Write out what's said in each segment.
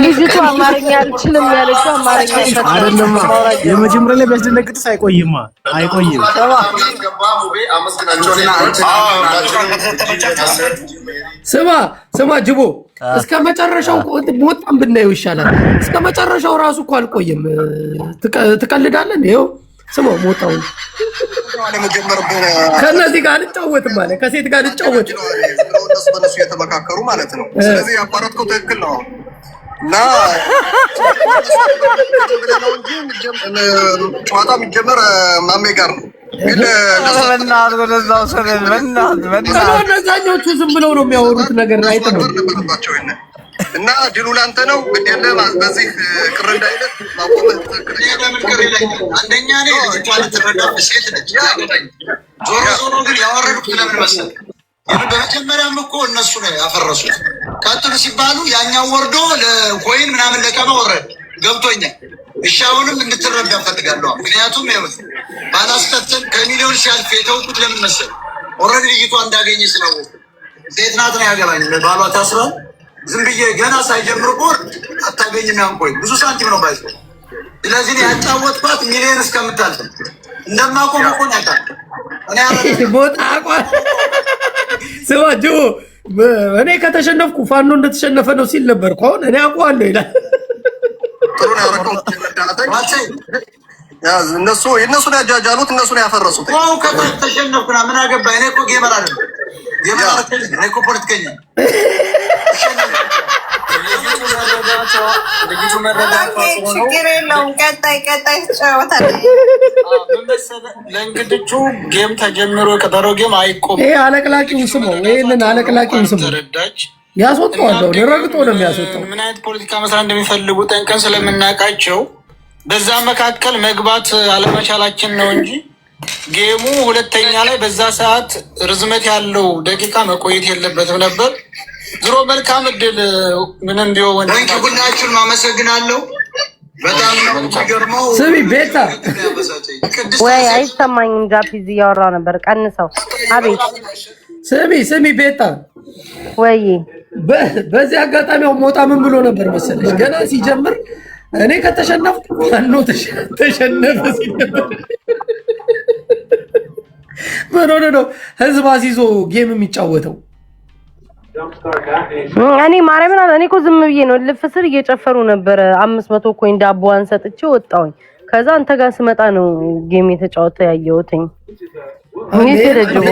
ልጅቷ አማርኛ አልችልም ያለችው አማርኛ አይደለም። የመጀመሪያ ላይ ቢያስደነግጥስ አይቆይማ አይቆይም። ስማ ጅቦ እስከ መጨረሻው ሞጣን ብናየው ይሻላል። እስከ መጨረሻው ራሱ እኮ አልቆይም። ትቀልዳለህ? ይኸው ስማው ሞጣው ከነዚህ ጋር ልጫወትም አለ ከሴት ጋር ልጫወት በነሱ የተመካከሩ ማለት ነው። ስለዚህ ያቋረጥከው ትክክል ነው እና ጨዋታ የሚጀመር ማሜ ጋር ነው። እነዛኞቹ ዝም ብለው ነው የሚያወሩት ነገር አይተው እና ድሉ ላንተ ነው። ግዴለ በዚህ ቅር እንዳይለት ማቆም አንደኛ ነው። ልጅቷን ተረዳው ሴት ነች። ዞሮ ዞሮ ግን ያወረዱት ለምን መሰለህ? በመጀመሪያም እኮ እነሱ ነው ያፈረሱት። ቀጥሉ ሲባሉ ያኛው ወርዶ ለኮይን ምናምን ለቀማ ወረድ ገብቶኛል። እሺ አሁንም እንድትረዳ ፈልጋለሁ። ምክንያቱም ይኸውልህ ባላስከተል ከሚሊዮን ሲያልፍ የተውኩት ለምን መሰለህ? ኦልሬዲ ልጅቷ እንዳገኘ ስላወቁ ሴት ናት ነው ያገባኝ። ባሏ ታስሯል። ዝም ብዬ ገና ሳይጀምር ቦርድ አታገኝም። ያን ኮይን ብዙ ሳንቲም ነው ባይዘው። ስለዚህ ያጫወትኳት ሚሊዮን እስከምታልፍ እንደማቆም እኮ ያውቃል። እኔ ስማጁ እኔ ከተሸነፍኩ ፋኖ እንደተሸነፈ ነው ሲል ነበር። አሁን እኔ አውቀዋለሁ ይላል። እነሱ የእነሱን ያጃጃሉት እነሱን ያፈረሱት። ከተሸነፍኩና ምን አገባኝ? እኔ እኮ ጌመር አይደለም እኔ እኮ ፖለቲከኛ። ችግር የለውም። ቀጣይ ትጫወታለህ። ለእንግዶቹ ጌም ተጀምሮ ቀጠሮ ጌም አይቆም። ይሄ አለቅላቂውን ስሙ። ይሄንን አለቅላቂውን ስሙ። ያስወጣዋለሁ። ረግጦ ነው የሚያስወጣው። ምን አይነት ፖለቲካ መስራት እንደሚፈልጉ ጠንቀን ስለምናውቃቸው በዛ መካከል መግባት አለመቻላችን ነው እንጂ ጌሙ ሁለተኛ ላይ በዛ ሰዓት ርዝመት ያለው ደቂቃ መቆየት የለበትም ነበር። ዝሮ መልካም እድል ምንም ቢሆን ሁላችሁን አመሰግናለሁ። በጣም ነው የሚገርመው። ስሚ ቤታ ወይ አይሰማኝም። ጃፒዝ እያወራ ነበር። ቀንሰው። አቤት ስሚ ቤታ ወይ በዚህ አጋጣሚው ሞጣ ምን ብሎ ነበር መሰለሽ? ገና ሲጀምር እኔ ከተሸነፍኩ ማን ነው ተሸነፈ ሲል ነበር። ምን ነው ህዝብ አሲዞ ጌም የሚጫወተው? እኔ ማርያምን እኔ እኮ ዝም ብዬ ነው ልፍ ስር እየጨፈሩ ነበር። 500 ኮይን ዳቦዋን ሰጥቼ ወጣሁኝ። ከዛ አንተ ጋር ስመጣ ነው ጌም የተጫወተ ያየሁትኝ። እኔ ተደጅቦ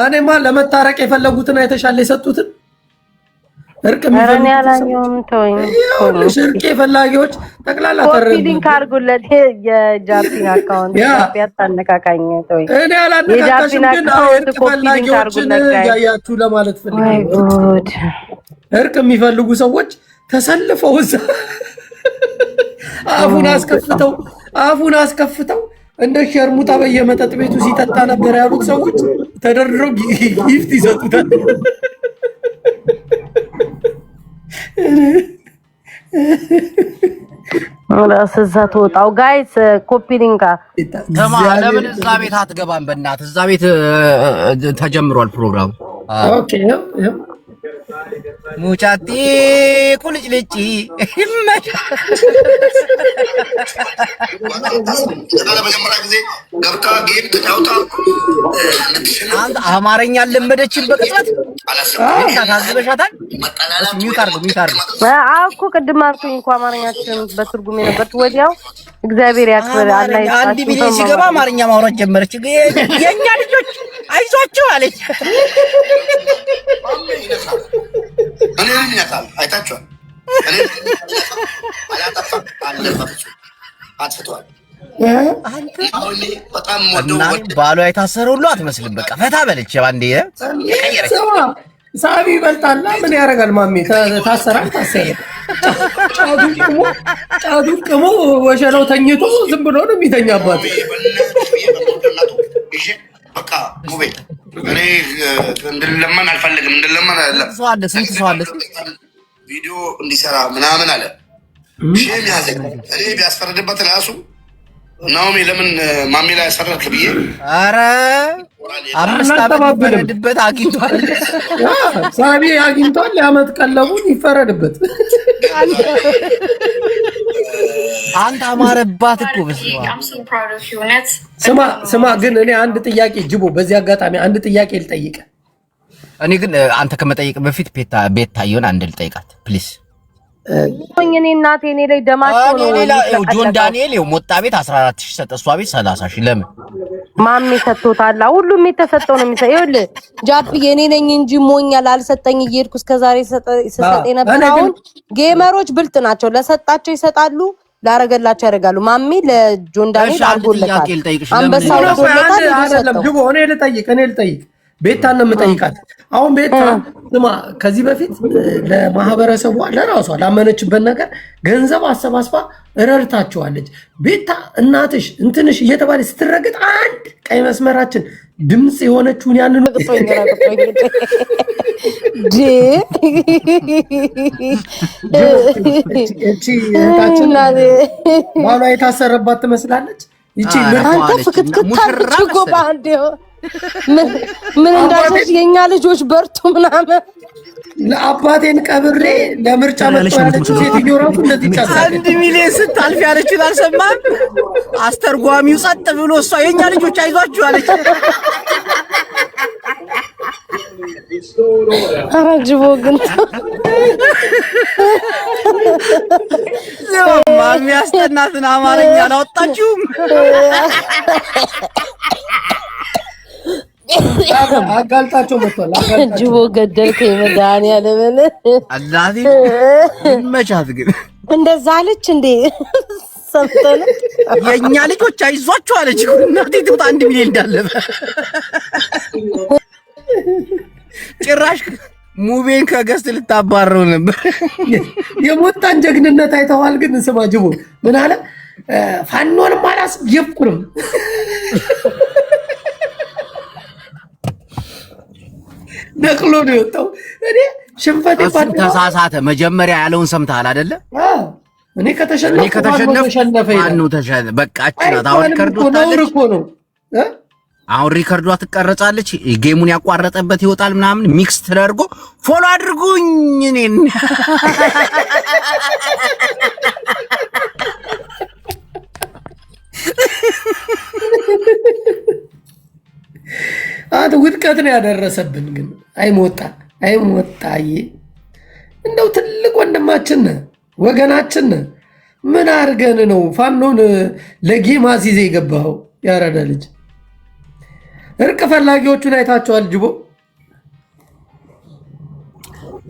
እኔማ ለመታረቅ የፈለጉትን አይተሻለ የሰጡትን እርቅ ሽርቅ ፈላጊዎች ጠቅላላ ሊንክ አድርጉለት። የጃፒን አካውንት ያታነካካኝ ተወኝ። እኔ አላነካካሽም፣ ግን እርቅ ፈላጊዎችን ያያችሁ ለማለት ፈልጌ እርቅ የሚፈልጉ ሰዎች ተሰልፈው እዛ አፉን አስከፍተው እንደ ሸርሙጣ በየመጠጥ ቤቱ ሲጠጣ ነበር ያሉት ሰዎች ተደርድረው ጊፍት ይሰጡታል። እዛ ተወጣው ጋይስ ኮፒ ሊንክ ለምን እዛ ቤት አትገባም? በእናትህ እዛ ቤት ተጀምሯል ፕሮግራሙ። ኦኬ ሙጫቲ ቁልጭልጭ አማርኛ ለመደችን በቅጽበት ታዝበሻታል። ሚውት አድርጉ። እኮ ቅድም አልኩኝ እኮ አማርኛችን በትርጉም የነበርኩት ወዲያው እግዚአብሔር ያክብር አላህ ይስጣችሁ። አንድ ሚሊዮን ሲገባ አማርኛ ማውራት ጀመረች። የኛ ልጆች አይዟችሁ አለች። እኔ ምን ያካል አይታችኋል። እኔ አላጠፋም አጥፍቷል። በጣም ባሏ የታሰረው ሁሉ አትመስልም። በቃ ፈታ በለች ባንዴ ሳቢ ይበልጣላ። ምን ያደርጋል? ማሜ ታሰረ። ጫዱ ቅሞ ወሸላው ተኝቶ ዝም ብሎ ነው የሚተኛባት። በቃ ሙቤ እኔ እንድለመን አልፈልግም። እንድለመን አይደለም። ስንት ሰው አለ ቪዲዮ እንዲሰራ ምናምን አለ። ሼም ያዘኝ። እኔ ቢያስፈርድበት ራሱ ናኦሚ ለምን ማሚ ላይ ያሰረክ ብዬ ኧረ 5 ዓመት ይፈረድበት አግኝቷል። ሳቢ አግኝቷል። የዓመት ቀለቡን ይፈረድበት። አንተ አማረባት እኮ በስመ አብ። ስማ ግን እኔ አንድ ጥያቄ ጅቦ፣ በዚህ አጋጣሚ አንድ ጥያቄ ልጠይቅ። እኔ ግን አንተ ከመጠየቅ በፊት ቤታየውን አንድ ልጠይቃት ፕሊዝ። እኔ እናቴ እኔ ላይ ደማቸው ነው። ጆን ዳንኤል ሞጣ ቤት 14000 ሰጠ፣ እሷ ቤት 30000 ለምን? ማሜ ሰጥቶታል። ሁሉም የተሰጠው ነው የሚሰጠው። ይኸውልህ ጃፕዬ እኔ ነኝ እንጂ ሞኛል አልሰጠኝ እየሄድኩ እስከዛሬ ሰጠኝ ነበር። አሁን ጌመሮች ብልጥ ናቸው። ለሰጣቸው ይሰጣሉ፣ ላረገላቸው ያደርጋሉ። ማሜ ለጆን ዳንኤል አድርጎለታል። አንበሳው አድርጎለታል። አይደለም ጅቦ፣ እኔ ልጠይቅ ቤታን ነው የምጠይቃት። አሁን ቤታ ስማ፣ ከዚህ በፊት ለማህበረሰቧ ለራሷ ላመነችበት ነገር ገንዘብ አሰባስባ ረድታቸዋለች። ቤታ እናትሽ እንትንሽ እየተባለ ስትረግጥ አንድ ቀይ መስመራችን ድምፅ የሆነችውን ያንን ባሏ የታሰረባት ትመስላለች። ይቺ አንተ ፍክትክታለች እኮ በአንዴ ምን እንዳልሽ የኛ ልጆች በርቱ ምናምን ለአባቴን ቀብሬ ለምርጫ መጥቷለች። ሴትዮ ራሱ እንደዚህ ይቻላል። 1 ሚሊዮን ስታልፍ ያለችን አልሰማም? አስተርጓሚው ጸጥ ብሎ እሷ የኛ ልጆች አይዟችሁ አለች። ኧረ ጅቦ ግን ማሚ ያስጠናትን አማርኛ አላወጣችሁም። አጋልጣቸው መጥቷል። ጅቦ ገደልከኝ መድኃኒዓለም አላዚ መቻት ግን እንደዛ አለች እንዴ? ሰምተን የኛ ልጆች አይዟችሁ አለች። እናቴ ትውጣ 1 ሚሊዮን እንዳለበ ጭራሽ ሙቤን ከገስት ልታባረው ነበር። የሞጣን ጀግንነት አይተዋል። ግን ስማ ጅቦ ምን አለ? ፋኖንም አላስጀፍኩርም። ነቅሎ ነው የወጣው። እኔ ሽንፈት ተሳሳተ። መጀመሪያ ያለውን ሰምተሃል አይደለ? እኔ ከተሸነፈ ማነው ተሸነፈ? በቃ አችናት አሁን ሪከርዱ ታለች። አሁን ሪከርዷ ትቀረጻለች። ጌሙን ያቋረጠበት ይወጣል ምናምን ሚክስ ተደርጎ ፎሎ አድርጉኝ እኔን ውድቀት ነው ያደረሰብን። ግን አይሞጣዬ እንደው ትልቅ ወንድማችን ወገናችን ምን አድርገን ነው ፋኖን ለጌም አሲዜ የገባኸው? ያረዳ ልጅ እርቅ ፈላጊዎቹን አይታቸዋል። ጅቦ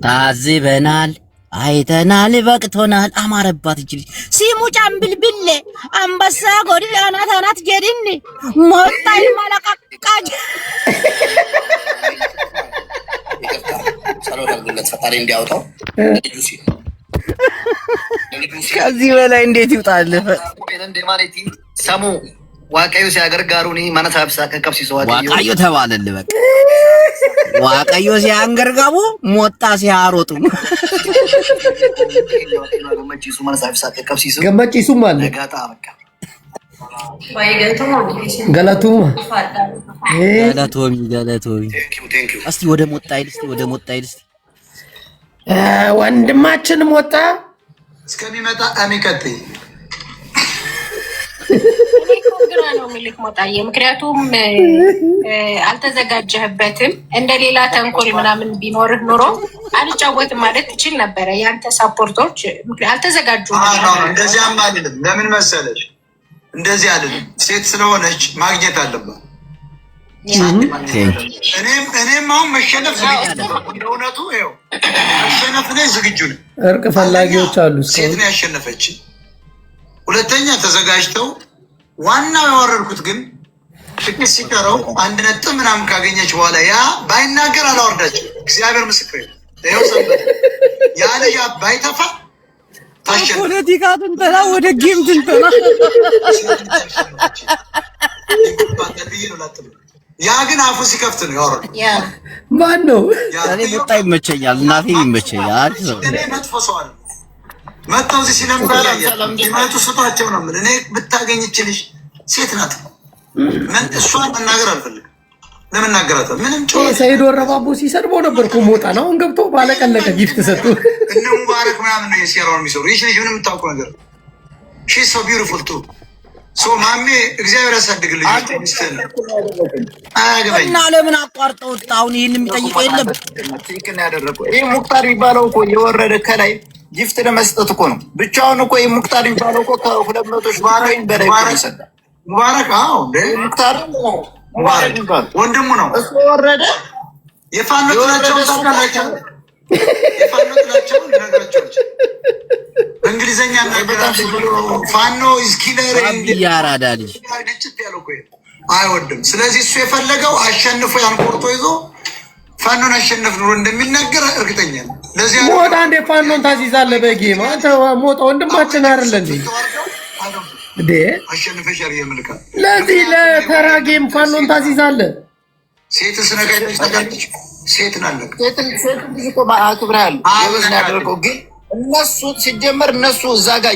ታዝበናል፣ አይተናል፣ በቅቶናል። አማረባት እጅ ልጅ ሲሙ ጫምብልብሌ አንበሳ ጎዲ አናት ጀድን ሞጣይ ማለቃቃጅ ሰላም አድርጉለት ፈጣሪ እንዲያወጣው። ከዚህ በላይ እንዴት ይውጣል? ሰሙ ዋቀዩ ሲያገርጋሩኒ ማነታ አብሳ ከከብሲሶ ዋቀዩ ተባለል። በቃ ዋቀዩ ሲያንገርጋቡ ሞጣ ሲያሮጡ ገመጪሱ ማለት ገለቱማ እስቲ ወደ ሞጣ ይልስ ወንድማችን ሞጣ እስከሚመጣ አሚቀጥይ ግራ ነው የሚልክ ሞጣዬ። ምክንያቱም አልተዘጋጀህበትም። እንደሌላ ተንኮል ምናምን ቢኖርህ ኑሮ አልጫወትም ማለት ትችል ነበረ። ያንተ ሳፖርቶች አልተዘጋጁም። እንደዚያም አልልም። ለምን መሰለሽ? እንደዚህ አልልም። ሴት ስለሆነች ማግኘት አለባት። እኔም አሁን መሸነፍ እውነቱ ይኸው መሸነፍ ላይ ዝግጁ ነኝ። እርቅ ፈላጊዎች አሉ። ሴት ነው ያሸነፈች። ሁለተኛ ተዘጋጅተው ዋናው ያወረድኩት ግን ጥቂት ሲቀረው 1 ነጥብ ምናምን ካገኘች በኋላ ያ ባይናገር አላወርዳችም። እግዚአብሔር ምስክር ነው። ሰንበት ያ ልጅ ባይተፋ ፖለቲካ ትንተና ወደ ጌም ትንተና ያ ግን አፉ ሲከፍት ነው ያወረደው። ማን ነው? እኔ ሞጣ ይመቸኛል፣ እናቴ ይመቸኛል። እኔ መጥፎ ሰው አይደለም። መጥተው እዚህ ሲለምባላ ይመጡ ስጧቸው ነው ምን እኔ ብታገኝ ይችልሽ ሴት ናት። ምን እሷን መናገር አልፈልግም። ለመናገራት ምንም ሰይድ ወረባቦ ሲሰድበው ነበር እኮ ሞጣ ነው። አሁን ገብቶ ባለቀለቀ ጊፍት ሰጡ። እነ ሙባረክ ምናምን ነው የሴራውን የሚሰሩ። ይህ ልጅ ምንም የምታውቀው ነገር ሺ ሶ ቢዩቲፉል ቱ ሶ ማሜ እግዚአብሔር ያሳድግልኝ። እና ለምን አቋርጠው አሁን ይሄን የሚጠይቀው የለም። ትክክል ያደረገው ይሄ ሙክታር የሚባለው እኮ የወረደ ከላይ ጊፍት ለመስጠት እኮ ነው። ብቻውን እኮ ይሄ ሙክታር የሚባለው እኮ ከ200 ሺህ በላይ ይሰጣል። ሙባረክ አዎ እንደ ሙክታር ወንድሙ ነው እሱ ወረደ። የፋኖ ጥላቸው ታውቃላችሁ? የፋኖ ጥላቸው ነገራቸው በእንግሊዘኛ ነገራቸው። ፋኖ ኢዝ ኪለር ያራዳ ልጅ አይወድም። ስለዚህ እሱ የፈለገው አሸንፎ ያን ቆርጦ ይዞ ፋኖን አሸነፍ ኑሮ እንደሚናገር እርግጠኛ ነው። ለዚህ ሞጣ እንደ ፋኖን ታዚዛለህ በጌም አንተ ሞጣ ወንድማችን አይደል እንዴ? አሸንፈሻል የምልካል ለዚህ ለተራ ጌም ፋኖን ታዚዛለህ። ሴት ስነካይተሽ ተጋጭ ሴት ናለክ ሴት ልጅ እኮ አክብረሃል የበዝና ያደረገው ግን እነሱ ሲጀመር እነሱ እዛ ጋር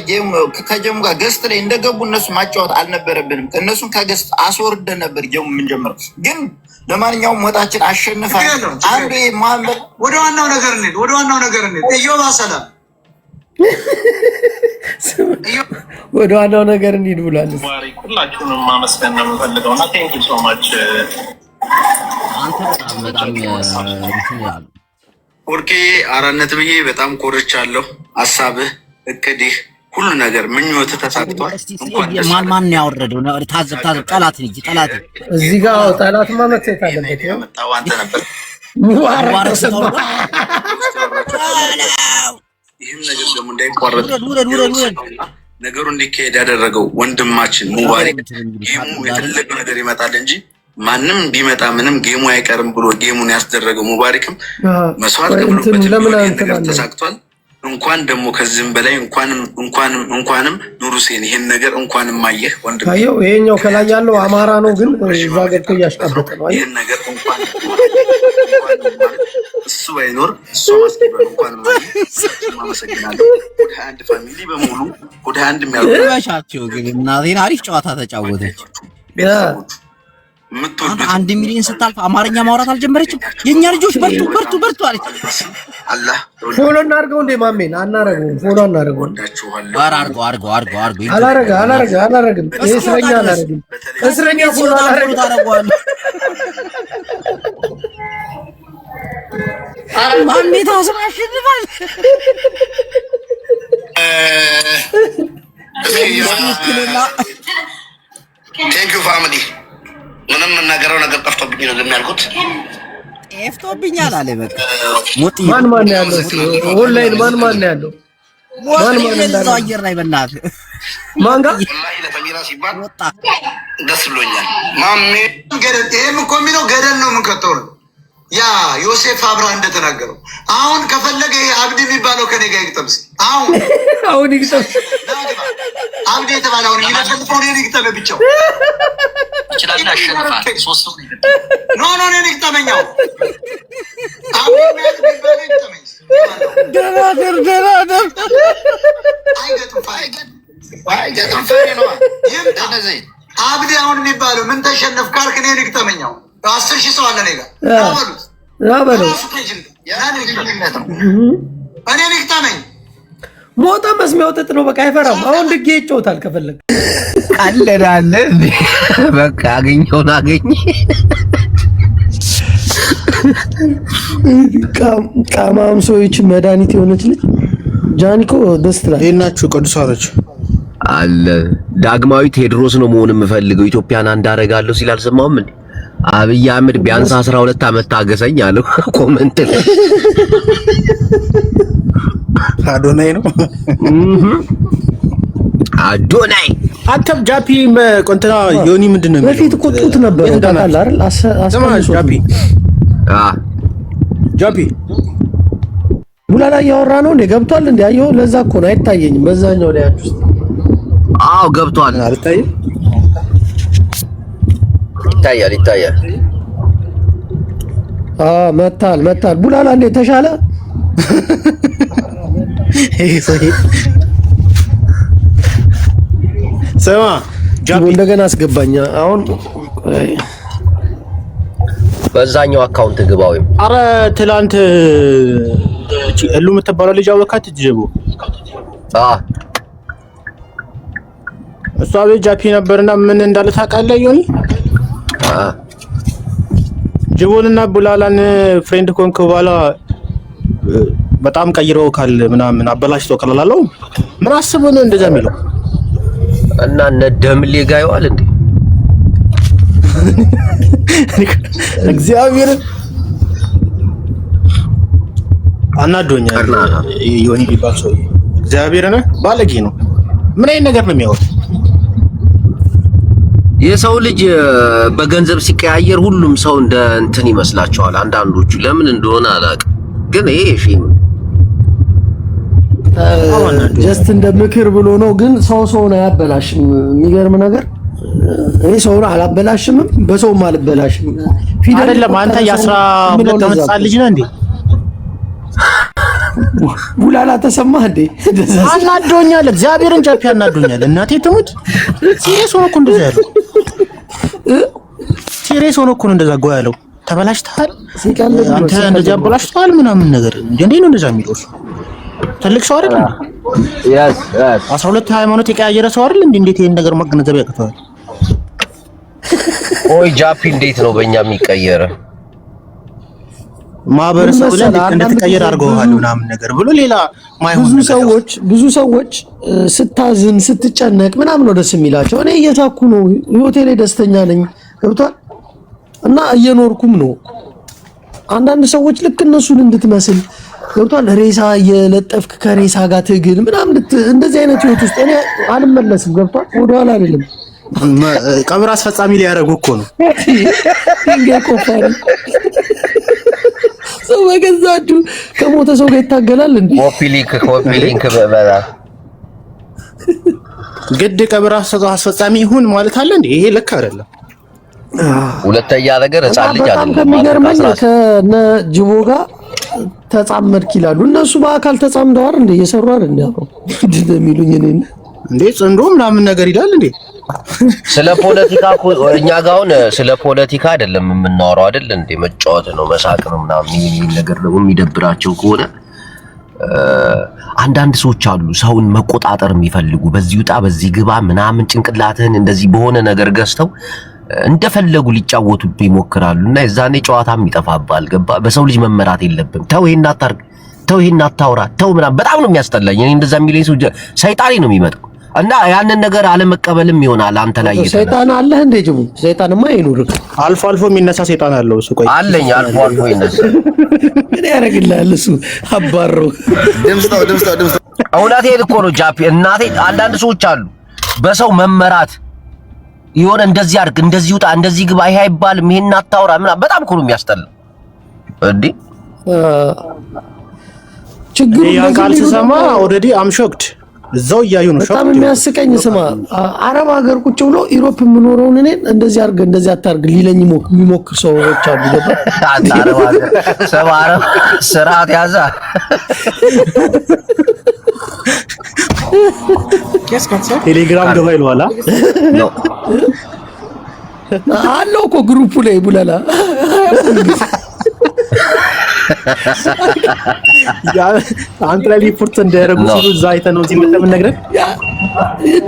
ከጀሙ ጋር ገስት ላይ እንደገቡ እነሱ ማጫወት አልነበረብንም። እነሱን ከገስት አስወርደን ነበር ጀሙ የምንጀምረው። ግን ለማንኛውም ሞጣችን አሸንፋ አንዱ መሀመድ ወደ ዋናው ነገር እንሂድ። ወደ ዋናው ነገር እንሂድ። እዮባ ሰላም ወደ ዋናው ነገር እንሂድ ብሏል። ሁላችሁንም ማመስገን ነው የምፈልገው እና ቴንክ ዩ ሶ ማች። አንተ በጣም ያሉ ወርቄ 4 ብዬ በጣም ኮርቻለሁ። ሀሳብህ፣ እቅድህ፣ ሁሉ ነገር ምኞት ተሳክቷል። ማን ያወረደው ነው? ታዘብ ጠላት ልጅ ጠላት እዚህ ጋር ጠላት ማመክሰት አለበት። ያመጣው አንተ ነበር። ይህም ነገር ደግሞ እንዳይቋረጥ ነገሩ እንዲካሄድ ያደረገው ወንድማችን ሙባረክ ጌሙ የትልቅ ነገር ይመጣል እንጂ ማንም ቢመጣ ምንም ጌሙ አይቀርም ብሎ ጌሙን ያስደረገው ሙባረክም መስዋዕት ከብሎበት ተሳክቷል። እንኳን ደግሞ ከዚህም በላይ እንኳንም ኑር ሁሴን ይሄን ነገር እንኳንም አየህ ወንድም። አየው ይሄኛው ከላይ ያለው አማራ ነው፣ ግን እዛ ገብቶ እያሽቀበጠ ነው። ይሄን ነገር እንኳን እሱ ባይኖር እሱ ማስቀበል እንኳንም አየህ። አመሰግናለሁ። ወደ አንድ ፋሚሊ በሙሉ ወደ አንድ የሚያልቁባቸው ግን እናቴን አሪፍ ጨዋታ ተጫወተች። አንድ ሚሊዮን ስታልፍ አማርኛ ማውራት አልጀመረችም። የኛ ልጆች በርቱ አለች። አላህ ፎሎ እናድርገው እንደ ማሜን አናረገውም። ፎሎ አናረገውም። አርገው አላረግም። እስረኛ አላረግም። እስረኛ ፎሎ አላረግም። ማሜ ታስራ ያሸንፋል። ቴንክ ዩ ፋሚሊ። ምንም የምናገረው ነገር ጠፍቶብኝ ነው የሚያልኩት። ጠፍቶብኛል አለ በቃ ሞት ማን ያለው ኦንላይን ማን ያለው ማን እንደዛው አየር ላይ በእናትህ ማን ጋር ወላሂ ለተሚራ ሲባል ወጣ ደስ ብሎኛል። ማሜ ገደል ይሄም እኮ የሚለው ገደል ነው የምንከተው ነው። ያ ዮሴፍ አብራ እንደተናገረው አሁን ከፈለገ ይሄ አብዲ የሚባለው ከኔ ጋር ይግጠም። አሁን ይግጠም። አብዲ የተባለው አሁን ይለጥፈው ነው ይግጠም ብቻው ይችላል። አሸንፋ ሶስት ነው ኖ እኔ ይግጠመኛው አብዲ የሚባለው ይግጠመኝ። ደራደር አይገጥም ፈሪ ነው እንደዚህ አብዲ አሁን የሚባለው ምን ተሸነፍ ካልክ እኔ ይግጠመኛው 10,000 ሰው አለ እኔ ጋር ያበለው እኔ ንግጠመኝ ሞጣ መስሚያው ጥጥ ነው። በቃ አይፈራም። አሁን ድጌ ይጮታል ከፈለግ ቀለዳለ በቃ አገኘውን አገኘ። ቃማም ሰዎች መድኃኒት የሆነች ልጅ ጃኒኮ ደስ ትላለች። የናችሁ ቅዱሳኖች አለ ዳግማዊ ቴዎድሮስ ነው መሆን የምፈልገው ኢትዮጵያን አንድ አደርጋለሁ ሲል አልሰማሁም እንዴ? አብይ አህመድ ቢያንስ 12 ዓመት ታገሰኝ አለው ኮሜንት ላይ። አዶናይ ነው አዶናይ አተም ጃፒ ቆንተና ዮኒ ምንድነው የሚለው? በፊት እኮ ጡት ነበር ታውቃለህ አይደል? አስቀምጦ ጃፒ ቡላላ እያወራ ነው እንዴ? ገብቷል እንዴ? አየሁ። ለዛ እኮ ነው አይታየኝም። በዛኛው ላይ ያችሁ አዎ ገብቷል። አልታየም። ይታያል። መታል ቡላላ እንዴ ተሻለ? ስማ እንደገና አስገባኛ አሁን በዛኛው አካውንት ግባው። አረ ትላንት እሉ የምትባለው ልጅ አወካት ጅቡ እሷ ቤት ጃፒ ነበርና ምን እንዳለ ታውቃለህ? ዮኒ ጅቡንና ቡላላን ፍሬንድ ኮንክ በኋላ በጣም ቀይረው ካል ምናምን አበላሽተው ካላላለው ምን አስበው ነው እንደዛ የሚለው? እና ነደምሌ ጋር ይዋል እንዴ? እግዚአብሔር አናዶኛል። ዮኒ ቢባል ሰው እግዚአብሔር ነው ባለጌ ነው። ምን አይነት ነገር ነው የሚያወራው? የሰው ልጅ በገንዘብ ሲቀያየር ሁሉም ሰው እንደ እንትን ይመስላቸዋል። አንዳንዶቹ ለምን እንደሆነ አላውቅም፣ ግን ይሄ ሺም ጀስት እንደ ምክር ብሎ ነው። ግን ሰውን አያበላሽም። የሚገርም ነገር እኔ ሰውን አላበላሽም፣ በሰውም አልበላሽም። አይደለም አንተ የ12 ዓመት ህፃን ልጅ ነህ እንዴ? ቡላላ ተሰማህ እንዴ? አናዶኛል። እግዚአብሔርን ጃፒ አናዶኛል። እናቴ ትሙት። ሲሪየስ ሆኖ እኮ እንደዛ ያለው ሲሪየስ ሆኖ እኮ እንደዛ ጓ ያለው ተበላሽተሃል፣ አንተ እንደዛ አበላሽተሃል ምናምን ነገር እንዴ ነው እንደዛ የሚለው? ትልቅ ሰው አይደል? ያስ 12 ሃይማኖት የቀያየረ ሰው አይደል? እንዴት ይሄን ነገር መገንዘብ ያቅተዋል? ኦይ ጃፒ እንዴት ነው በእኛ የሚቀየረ? ማህበረሰቡ ላይ እንደተቀየረ አድርገዋል ምናምን ነገር ብሎ ሌላ ማይሆን ብዙ ሰዎች ስታዝን ስትጨነቅ ምናምን ነው ደስ የሚላቸው። እኔ እየታኩ ነው፣ ህይወቴ ላይ ደስተኛ ነኝ፣ ገብቷል እና እየኖርኩም ነው። አንዳንድ ሰዎች ልክ እነሱን እንድትመስል ገብቷል፣ ሬሳ እየለጠፍክ ከሬሳ ጋር ትግል ምናምን እንደዚህ አይነት ህይወት ውስጥ እኔ አልመለስም። ገብቷል፣ ወደኋላ አይደለም። ቀብር አስፈጻሚ ሊያደርጉ እኮ ነው። ድንጋይ ቆፋሪ ሰው በገዛጁ ከሞተ ሰው ጋር ይታገላል እንዴ? ኮፒ ሊንክ በበላ ግድ ቀብር አስፈጻሚ ይሁን ማለት አለ እንዴ? ይሄ ልክ አይደለም። ሁለተኛ ነገር ህፃን ልጅ አይደለም። ከሚገርመኝ ከነ ጅቦ ጋር ተጻመድክ ይላሉ። እነሱ በአካል ተጻምደዋል እንዴ? እየሰሩ አይደል እንዴ? አብረው እንዴ የሚሉኝ እኔን እንዴ ጽንዶ ምናምን ነገር ይላል እንዴ? ስለ ፖለቲካ እኛ ጋር አሁን ስለ ፖለቲካ አይደለም የምናወራው አይደል እንዴ? መጫወት ነው መሳቅ ነው ምናምን። ይሄ ነገር ደግሞ የሚደብራቸው ከሆነ አንዳንድ ሰዎች አሉ ሰውን መቆጣጠር የሚፈልጉ በዚህ ውጣ በዚህ ግባ ምናምን ጭንቅላትህን እንደዚህ በሆነ ነገር ገዝተው እንደፈለጉ ሊጫወቱብህ ይሞክራሉ። እና የዛኔ ጨዋታም ይጠፋባል። ገባ? በሰው ልጅ መመራት የለብም። ተው ይሄን አታርግ፣ ተው ይሄን አታውራ፣ ተው ምናምን በጣም ነው የሚያስጠላኝ። እኔ እንደዛ የሚለኝ ሰው ሰይጣኔ ነው የሚመጣው። እና ያንን ነገር አለመቀበልም ይሆናል አንተ ላይ ይተና ሰይጣን አለህ እንዴ? ጅቡ ሰይጣንማ ይኑርክ። አልፎ አልፎ የሚነሳ ሰይጣን አለው እሱ። ቆይ አለኝ አልፎ አልፎ ይነሳ። ምን ያደርግልሃል እሱ? አባረው ድምጽ ነው። እውነቴን እኮ ነው ጃፒ። እናቴ አንዳንድ ሰዎች አሉ በሰው መመራት የሆነ እንደዚህ አድርግ፣ እንደዚህ ውጣ፣ እንደዚህ ግባ፣ ይሄ አይባልም፣ ይሄን አታውራ ምናምን በጣም እኮ ነው የሚያስጠላው እንዴ። ችግሩ ያ ቃል ስሰማ ኦልሬዲ አም ሾክድ እዛው እያዩ ነው። በጣም የሚያስቀኝ ስማ፣ አረብ ሀገር ቁጭ ብሎ ኢሮፕ የምኖረውን እኔን እንደዚህ አድርግ እንደዚህ አታርግ ሊለኝ የሚሞክር ሰዎች አሉ። ገባ? አረብ ሀገር ሰው አረብ ስርዓት ያዛ ቴሌግራም ገባ ይለዋል ነው አለው እኮ ግሩፑ ላይ ቡላላ ያ አንተ ላይ ሪፖርት እንዳያረጉ ሲሉ እዛ አይተህ ነው እዚህ መተህ የምነግርህ።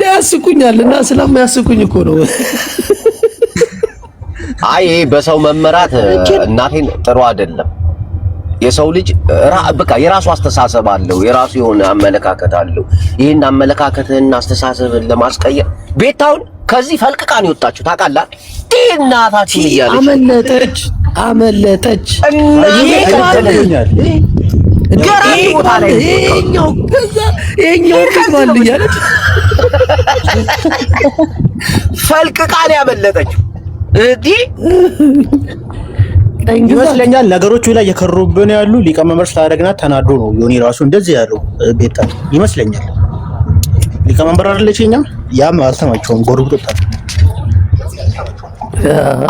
ያስቁኛል እና ስለማያስቁኝ እኮ ነው። አይ በሰው መመራት እናቴን ጥሩ አይደለም። የሰው ልጅ በቃ የራሱ አስተሳሰብ አለው፣ የራሱ የሆነ አመለካከት አለው። ይሄን አመለካከትህና አስተሳሰብን ለማስቀየር ቤታውን ከዚህ ፈልቅቃን ይወጣችሁ ታውቃለህ። እናታችን እያለች አመለጠች ገራሚ ቦታ ላይ ይሄኛው ይባል እያለች ፈልቅቃን ያመለጠችው እንዲህ ይመስለኛል። ነገሮቹ ላይ የከሩብን ያሉ ሊቀመንበር ስላደረግና ተናዶ ነው ዮኒ ራሱ እንደዚህ ያለው ቤታ ይመስለኛል። ሊቀመንበር አይደለችኛ ያም አልተማቸውም። ጎርብጦታል።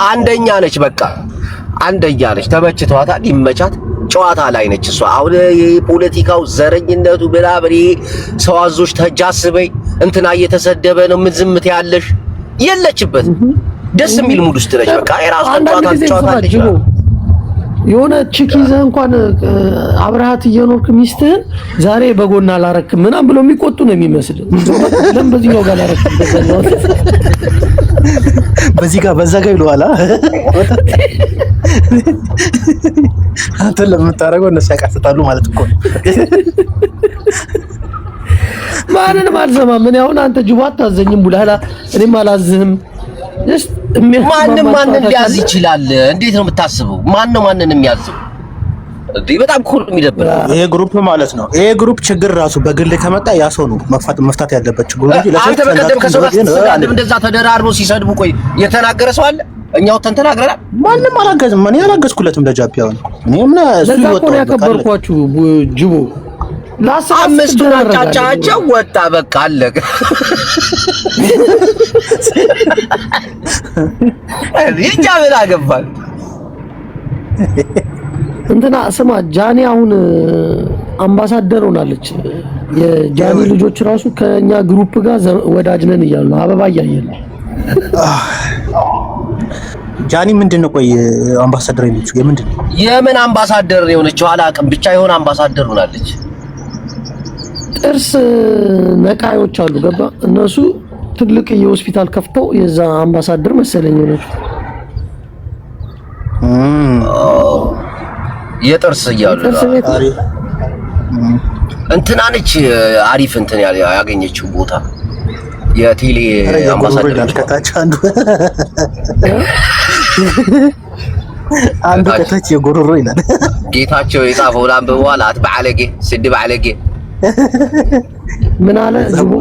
አንደኛ ነች፣ በቃ አንደኛ ነች። ተመችቷታል፣ ይመቻት። ጨዋታ ላይ ነች እሷ። አሁን የፖለቲካው ዘረኝነቱ ብላብሪ ሰው አዞሽ ተጃስበይ እንትና እየተሰደበ ነው ምን ዝምት ያለሽ የለችበት ደስ የሚል ሙድ ውስጥ ነች። በቃ የራሱ ጨዋታ የሆነ ቺክ ይዘህ እንኳን አብረሃት እየኖርክ ሚስትህን ዛሬ በጎና አላረክም ምናምን ብሎ የሚቆጡ ነው የሚመስል። ለምን በዚህኛው ጋር አላረክም በዚህ ጋር በዛ ጋር ይለዋል። አንተ ለምታረገው እነሱ ያቃስታሉ ማለት እኮ ነው። ማንንም አልሰማም። ምን አሁን አንተ ጅቦ አታዘኝም ብለህ እኔም አላዝህም። ማንን ሊያዝ ይችላል? እንዴት ነው የምታስበው? ማን ነው ማንን የሚያዝው? በጣም እኮ የሚደብር ይሄ ግሩፕ ማለት ነው። ይሄ ግሩፕ ችግር ራሱ በግል ከመጣ ያ ሰው ነው መፍታት ያለበት ችግሩ እንጂ አንተ በቀደም ከሰው ጋር እንደዛ ተደራርቦ ሲሰድቡ ቆይ የተናገረ ሰው አለ? እኛው ተናግረናል። ማንም አላገዝም። እኔ አላገዝኩለትም ለጃፒያው ነው። እኔ ምን እሱ ይወጣው ያከበርኳችሁ ጅቦ አምስቱን አጫጫቸው ወጣ በቃ አለቀ። ይጃ ምን አገባል እንትና ስማ ጃኒ አሁን አምባሳደር ሆናለች። የጃኒ ልጆች ራሱ ከኛ ግሩፕ ጋር ወዳጅ ነን እያሉ ነው። አበባ እያየን ነው። ጃኒ ምንድነው? ቆይ አምባሳደር የሆነችው የምንድነው? የምን አምባሳደር የሆነችው አላውቅም። ብቻ የሆነ አምባሳደር ሆናለች። ጥርስ ነቃዮች አሉ ገባ። እነሱ ትልቅ የሆስፒታል ከፍተው የዛ አምባሳደር መሰለኝ የሆነችው የጥርስ እያሉ እንትና ነች። አሪፍ እንትን ያገኘችው ቦታ የቴሌ አምባሳደር ከታች አንዱ ከታች የጎሮሮ ይላል ጌታቸው የጻፈው ላንብበዋል። አትበዓለጌ ስድብ ዓለጌ ምን አለ ጅቦ?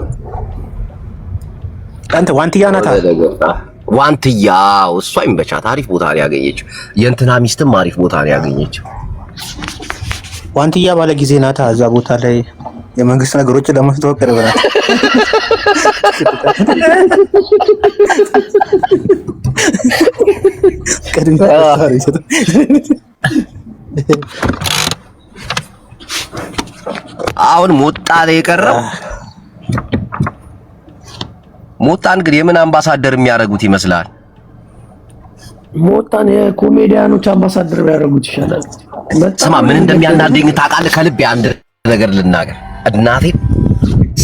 አንተ ዋንትያ ናታ ዋንትያ እሷ ይመቻት። አሪፍ ቦታ ነው ያገኘችው። የእንትና ሚስትም አሪፍ ቦታ ነው ያገኘችው። ዋንትያ ባለ ጊዜ ናታ። እዛ ቦታ ላይ የመንግስት ነገሮችን ለማስተዋወቅ ቀርበናል። አሁን ሞጣ ላይ የቀረው ሞጣን እንግዲህ የምን አምባሳደር የሚያደርጉት ይመስላል? ሞጣን የኮሜዲያኖች አምባሳደር ቢያደርጉት ይሻላል። ስማ ምን እንደሚያናደኝ ታውቃለህ? ከልቤ አንድ ነገር ልናገር። እናቴ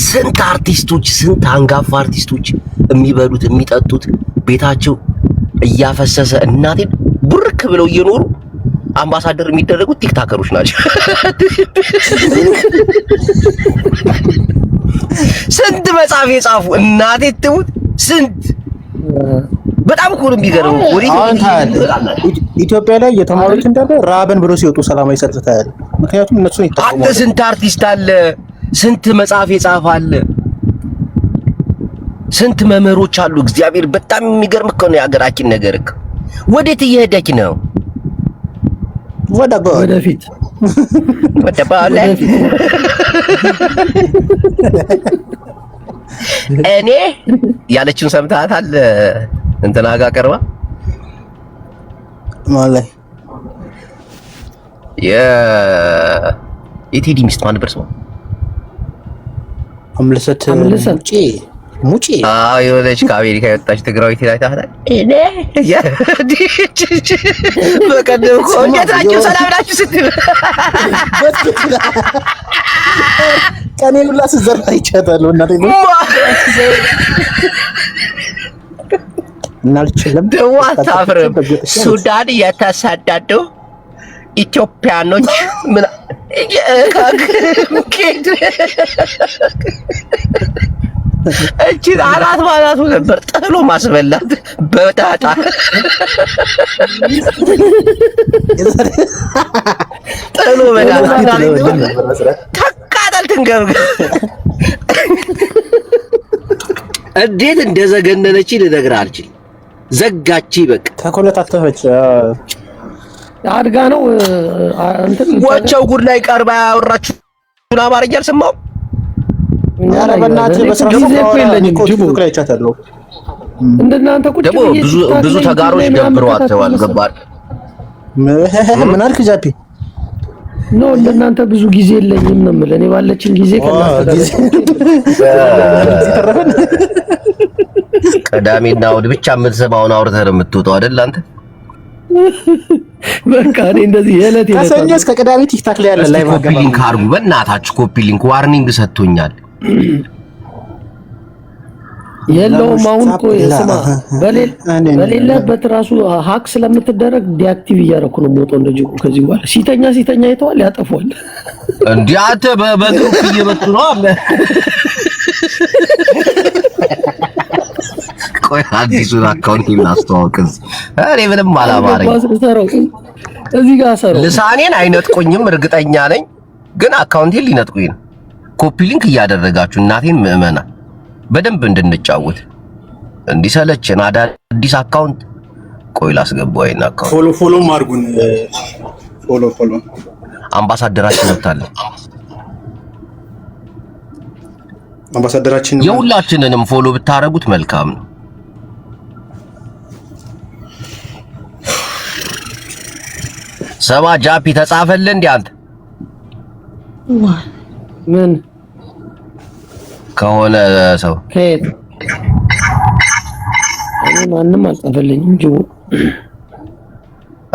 ስንት አርቲስቶች ስንት አንጋፋ አርቲስቶች የሚበሉት የሚጠጡት ቤታቸው እያፈሰሰ እናቴን ቡርክ ብለው እየኖሩ አምባሳደር የሚደረጉት ቲክታከሮች ናቸው። ስንት መጽሐፍ የጻፉ እናቴ ትሙት ስንት በጣም እኮ ነው የሚገርመው። ኢትዮጵያ ላይ የተማሪዎች እንዳለ ራብን ብሎ ሲወጡ ሰላማዊ ሰልፍ ታያለህ። ምክንያቱም እነሱ ይተቀበሉ። አንተ ስንት አርቲስት አለ፣ ስንት መጽሐፍ የጻፈ አለ፣ ስንት መምህሮች አሉ። እግዚአብሔር በጣም የሚገርም እኮ ነው የሀገራችን ነገር እኮ። ወዴት እየሄደች ነው? ወደፊት ወደ ባለ እኔ ያለችውን ሰምተሃታል? እንትና ጋር ቀርባ ማለት የቴዲ ሚስት ማን ነበር ስሟ? አምለሰት ሙጪ አዎ የሆነች ከአሜሪካ የወጣች ትግራዊት ታይታታል። እኔ በቀደም እኮ እንዴት ናችሁ ሰላም ናችሁ ስትል ቀኔ ሁላ ስዘራ ይቻታል። እናልችልም ደው አታፍርም። ሱዳን የተሰደዱ ኢትዮጵያኖች ምን እቺ አራት ማላቱ ነበር ጥሎ ማስበላት በዳጣ ጥሎ በዳጣ ተቃጠል ትንገብ እንዴት እንደዘገነነች ልነግርህ አልችልም። ዘጋች በቃ ተኮለታተፈች። አድጋ ነው እንትን ወቸው ጉድ ላይ ቀርባ ያወራችሁ አማርኛ አልሰማሁም። ኧረ በእናትህ በስራ የለኝም ጅቦ ላይ ቻታለሁ። እንደናንተ ቁጭ ደግሞ ብዙ ተጋሮች ደብረዋቸዋል። ገባር ምን አልክ ጃፒ? ኖ እንደናንተ ብዙ ጊዜ የለኝም ነው የምልህ። እኔ ባለችኝ ጊዜ ከናንተ ቅዳሜና እሑድ ብቻ የምትሰማውን አውርተህ ነው የምትወጣው አይደል አንተ? በቃ እኔ እንደዚህ የዕለት ከሰኞ እስከ ቅዳሜ ቲክታክ ላይ ያለ ላይ ኮፒ ሊንክ አድርጉ በእናታችሁ። ኮፒ ሊንክ ዋርኒንግ ሰጥቶኛል። የለውም አሁን እኮ ስማ፣ በሌለበት ራሱ ሀክ ስለምትደረግ ዲአክቲቭ እያደረኩ ነው የምወጣው። እንደዚህ ከዚህ በኋላ ሲተኛ ይተዋል፣ ያጠፋል። እንዴ አንተ በግሩፕ እየመጡ ነው አለ። ቆይ አዲሱን አካውንት እናስተዋውቅ። እኔ ምንም አላማረኝ። እዚህ ጋር ሰሩ ልሳኔን አይነጥቁኝም እርግጠኛ ነኝ፣ ግን አካውንቴን ሊነጥቁኝ ነው። ኮፒ ሊንክ እያደረጋችሁ እናቴን ምእመና በደንብ እንድንጫወት እንዲሰለችን አዳዲስ አካውንት ቆይ ላስገባው። አይና አካውንት ፎሎም አድርጉን። ፎሎ አምባሳደራችን መጥታለ። አምባሳደራችን የሁላችንንም ፎሎ ብታረጉት መልካም ነው። ሰባ ጃፒ ተጻፈልህ እንዴ አንተ? ምን ከሆነ ሰው ከየት? እኔ ማንም አልጻፈልኝም እንጂ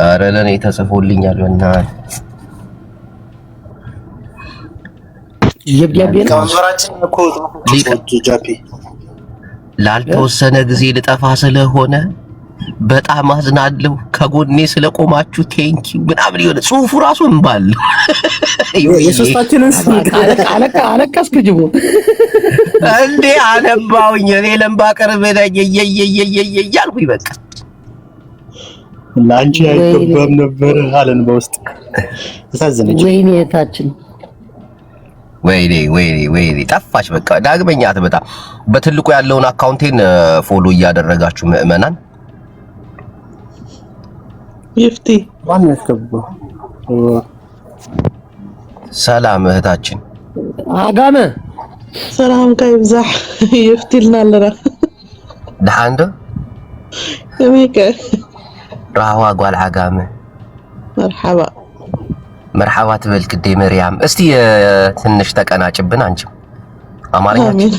ኧረ ለኔ ተጽፎልኛል። በእናትህ የብያቤን ካምበራችን እኮ ጃፒ ላልተወሰነ ጊዜ ልጠፋ ስለሆነ በጣም አዝናለሁ። ከጎኔ ስለቆማችሁ ቴንኪ ምናምን ይሆነ ጽሁፉ ራሱ እንባል የሶስታችንን አለቀስክ ጅቦ እንዴ አነባውኝ። እኔ ለምባ ቀርብ እያልኩ ይበቃ ላንቺ አይገባም ነበር አለን በውስጥ ተሳዘነች። ወይኔ የታችን ወይኔ ጠፋች። በቃ ዳግመኛ አትመጣ። በትልቁ ያለውን አካውንቴን ፎሎ እያደረጋችሁ ምእመናን ይፍቲ ማን ያስገባው? ሰላም እህታችን አጋመ ሰላም ከይብዛሕ ይፍቲልና ለራ ደሓንዶ እሚከ ራህዋ ጓል አጋመ መርሐባ ትበል ክዴ መርያም። እስቲ ትንሽ ተቀናጭብን አንቺም አማርኛችን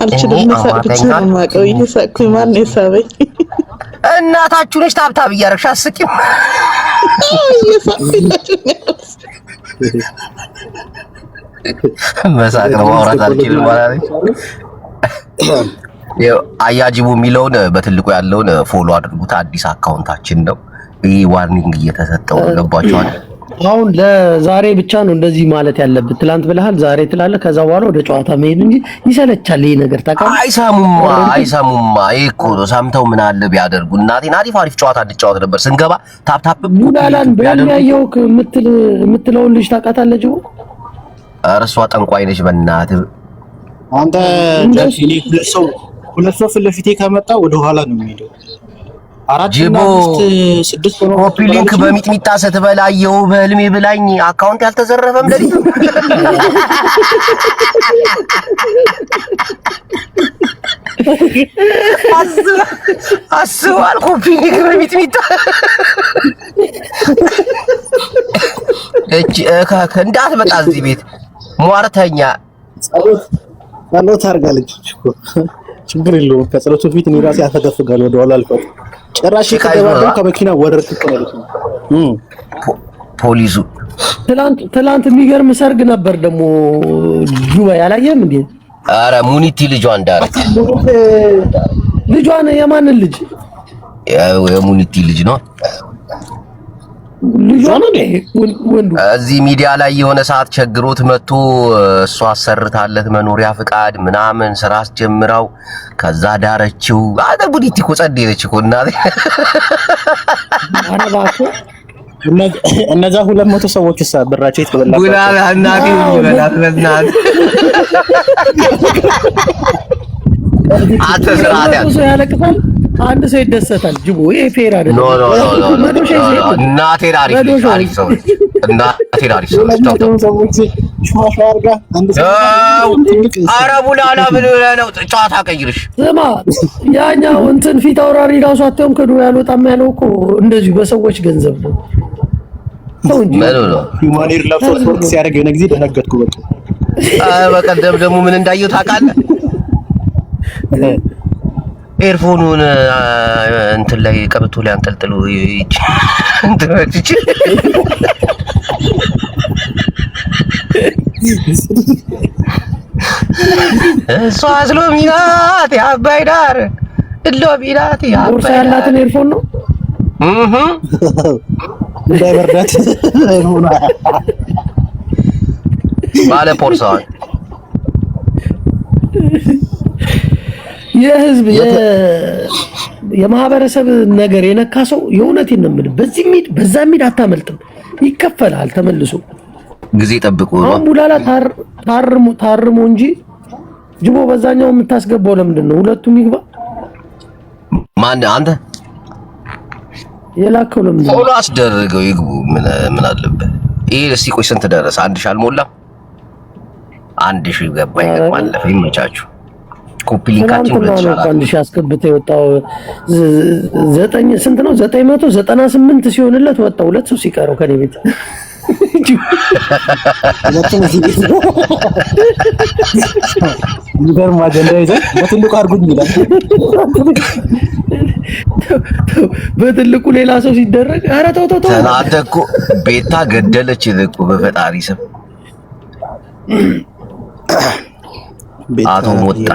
አልችልም። መሳቅ ብቻ ነው የማውቀው። እየሳቅኩኝ ማን ነው የሳበኝ? እናታችሁ ነሽ። ታብታብ እያደረግሽ አስቂም። መሳቅ ነው ማውራት አልችልም ማለት ነው። አያጅቡ የሚለውን በትልቁ ያለውን ፎሎ አድርጉት። አዲስ አካውንታችን ነው። ይህ ዋርኒንግ እየተሰጠው ገባችኋል? አሁን ለዛሬ ብቻ ነው እንደዚህ ማለት ያለብን። ትላንት ብለሃል፣ ዛሬ ትላለህ። ከዛ በኋላ ወደ ጨዋታ መሄድ እንጂ ይሰለቻል ይሄ ነገር ታውቃለህ። አይሰሙማ። ይሄ እኮ ነው። ሰምተው ምን አለ ቢያደርጉ። እናቴን አሪፍ ጨዋታ እንጫወት ነበር ስንገባ ታፕታፕ ሙላላን በሚያየው የምትለውን ልጅ ታውቃታለህ? ጅቦ እርሷ ጠንቋይ ነች። በእናትህ አንተ ሁለት ሰው ፊት ለፊቴ ከመጣ ወደ ኋላ ነው የሚሄደው። ጅቦ ኮፒ ሊንክ በሚጥሚጣ ስትበላየው በህልሜ ብላኝ አካውንት ያልተዘረፈም ለሊት አስባል። ኮፒ ሊንክ በሚጥሚጣ እንዳትመጣ እዚህ ቤት ሟርተኛ ጸሎት አድርጋለች እኮ ችግር የለውም። ከጸሎቱ ፊት እኔ ራሴ አፈገፍጋለሁ ወደ ኋላ አልፈጥ ጭራሽ ከተባለው ከመኪና ወረድኩ ማለት ነው። ፖሊሱ ትላንት የሚገርም ሰርግ ነበር ደግሞ ዱባይ አላየህም እንዴ? አረ ሙኒቲ ልጇን ዳረች። ልጇን የማንን ልጅ? የሙኒቲ ልጅ ነው። እዚህ ሚዲያ ላይ የሆነ ሰዓት ቸግሮት መጥቶ እሷ አሰርታለት መኖሪያ ፍቃድ ምናምን ስራ አስጀምራው ከዛ ዳረችው። አደ ሙኒቲ እኮ ጸደየች እኮ እናቴ። እነዛ 200 ሰዎች ብራቸው የተበላቸው ጉላላ እናቴ ይበላት በእናት አትስራት ያለቅሳል። አንድ ሰው ይደሰታል። ጅቦ ይሄ ፌር አይደለም። እናቴ አሪፍ ሰው ኧረ ቡላላ ምን ነው ጨዋታ ቀይርሽ። ስማ ያኛው እንትን ፊት አውራሪ ራሱ አትየውም ከዱር ያልወጣም ያለው እኮ እንደዚሁ በሰዎች ገንዘብ ነው። ሁማኔር ለብሶ ስፖርት ሲያደርግ የሆነ ጊዜ ደነገጥኩ። በቃ በቀደም ደግሞ ምን እንዳየው ታውቃለህ? ኤርፎኑን እንትን ላይ ቀበቶ ላይ አንጠልጥሎ እሷ አስሎሚናት የአባይ ዳር እሎሚናት ቦርሳ ያላትን ኤርፎን ነው እንዳይበርዳት ኤርፎን ባለ ፖርሳዋን የህዝብ የማህበረሰብ ነገር የነካ ሰው የእውነቴን ነው የምልህ። በዚህ ሚድ በዛ ሚድ አታመልጥም፣ ይከፈላል ተመልሶ ጊዜ ጠብቁ። አምቡላላ ታርሞ እንጂ ጅቦ በዛኛው የምታስገባው ለምንድን ነው? ሁለቱም ይግባ። ማን አንተ የላከው ለምንድን ነው? ፎሎ አስደረገው ይግቡ። ምን አለበት? ይሄ እስቲ ቆይ ስንት ደረሰ? 1000 አልሞላም። 1000 ገባ ይገባል። ይመቻችሁ። ኮፒ ሊንካችን ይችላል። 1000 አስገብተህ የወጣው 9 ስንት ነው? 998 ሲሆንለት ወጣ። ሁለት ሰው ሲቀረው ከኔ ቤት ይገርም አጀንዳ ይዘህ በትልቁ አድርጉኝ ይላል። በትልቁ ሌላ ሰው ሲደረግ ኧረ ተው ተው ተው። ተናንተ እኮ ቤታ ገደለች እኮ በፈጣሪ ስም አቶ ሞጣ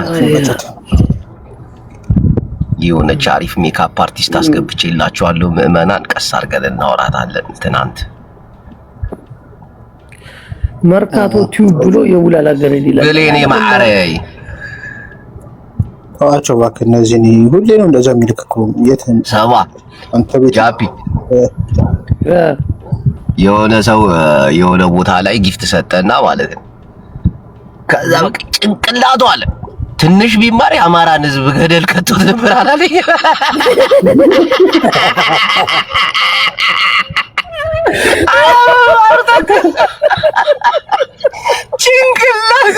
የሆነች አሪፍ ሜካፕ አርቲስት አስገብቼላችኋለሁ። ምዕመናን ቀስ አድርገን እናወራታለን። ትናንት መርካቶ ቲዩብ ብሎ የውላል አገረ ይላል ብሌኔ ማዕረይ አቸው እባክህ። እነዚህ ሁሌ ነው እንደዛ የሚልክ እኮ የት ሰባ አንተ ቤት ጃፒ የሆነ ሰው የሆነ ቦታ ላይ ጊፍት ሰጠና ማለት ነው። ከዛ በቃ ጭንቅላቱ አለ ትንሽ ቢማር የአማራን ሕዝብ ገደል ከቶት ነበር አላለኝ። ጭንቅላት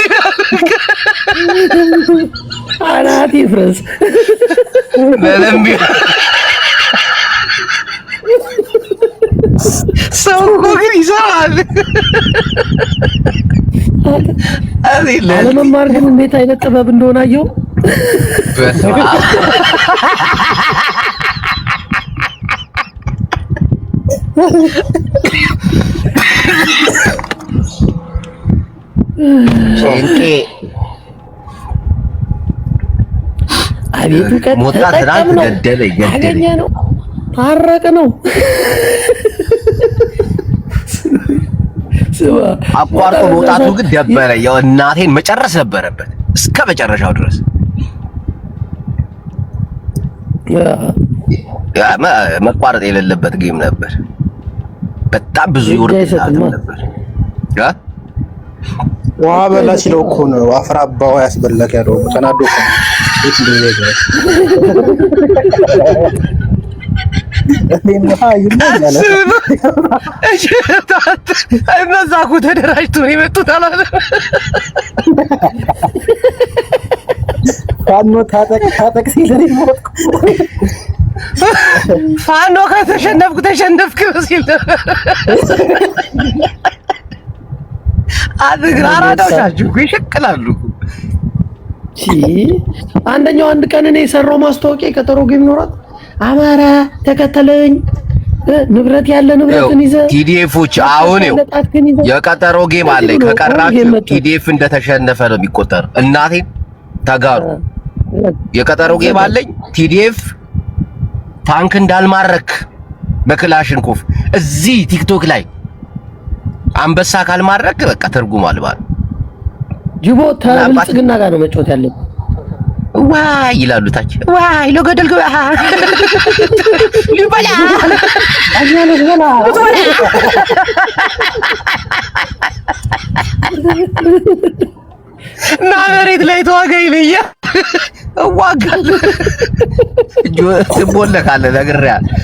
አናት ይፍረስ ለለምቢ ሰው እኮ ግን ይሰራል። አለመማር ግን እንዴት አይነት ጥበብ እንደሆነ አየው። አቤቱ ሞጣ ትናንት ገደለ ነው ታረቀ ነው አቋርጦ መውጣቱ ግን ደበረ። ያው እናቴን መጨረስ ነበረበት እስከ መጨረሻው ድረስ። መቋረጥ የሌለበት ጌም ነበር። በጣም ብዙ ይወርድ ነበር። ውሃ በላ ሲለው እኮ ነው አፍራ አባዋ ያስበላክ ያለው ተናዶ እኮ እነዛ እኮ ተደራጅተው ነው የመጡት አላለ። ፋኖ ታጠቅ ሲል ፋኖ ከተሸነፍኩ ተሸነፍክ ሲል አራዳዎቻችሁ እኮ ይሸቅላሉ። አንደኛው አንድ ቀን እኔ የሰራው ማስታወቂያ የቀጠሮ ጌም ኖራት አማራ ተከተለኝ ንብረት ያለ ንብረትን ይዘ ቲዲኤፎች አሁን የቀጠሮ ጌም አለ። ከቀራችሁ ቲዲኤፍ እንደተሸነፈ ነው የሚቆጠር። እናቴን ተጋሩ የቀጠሮ ጌም አለኝ። ቲዲኤፍ ታንክ እንዳልማረክ በክላሽንኮፍ እዚህ ቲክቶክ ላይ አንበሳ ካልማረክ በቃ ትርጉም አልባ ነው። ጅቦ ተብልጽግና ጋር ነው መጫወት ያለብን። ዋይ ይላሉ ታች ዋይ ለገደል ገባ ሊበላ አኛለ ገና እና መሬት ላይ ተዋጋኝ ልያ እዋጋለሁ ትቦለካለ ነግሬያለሁ።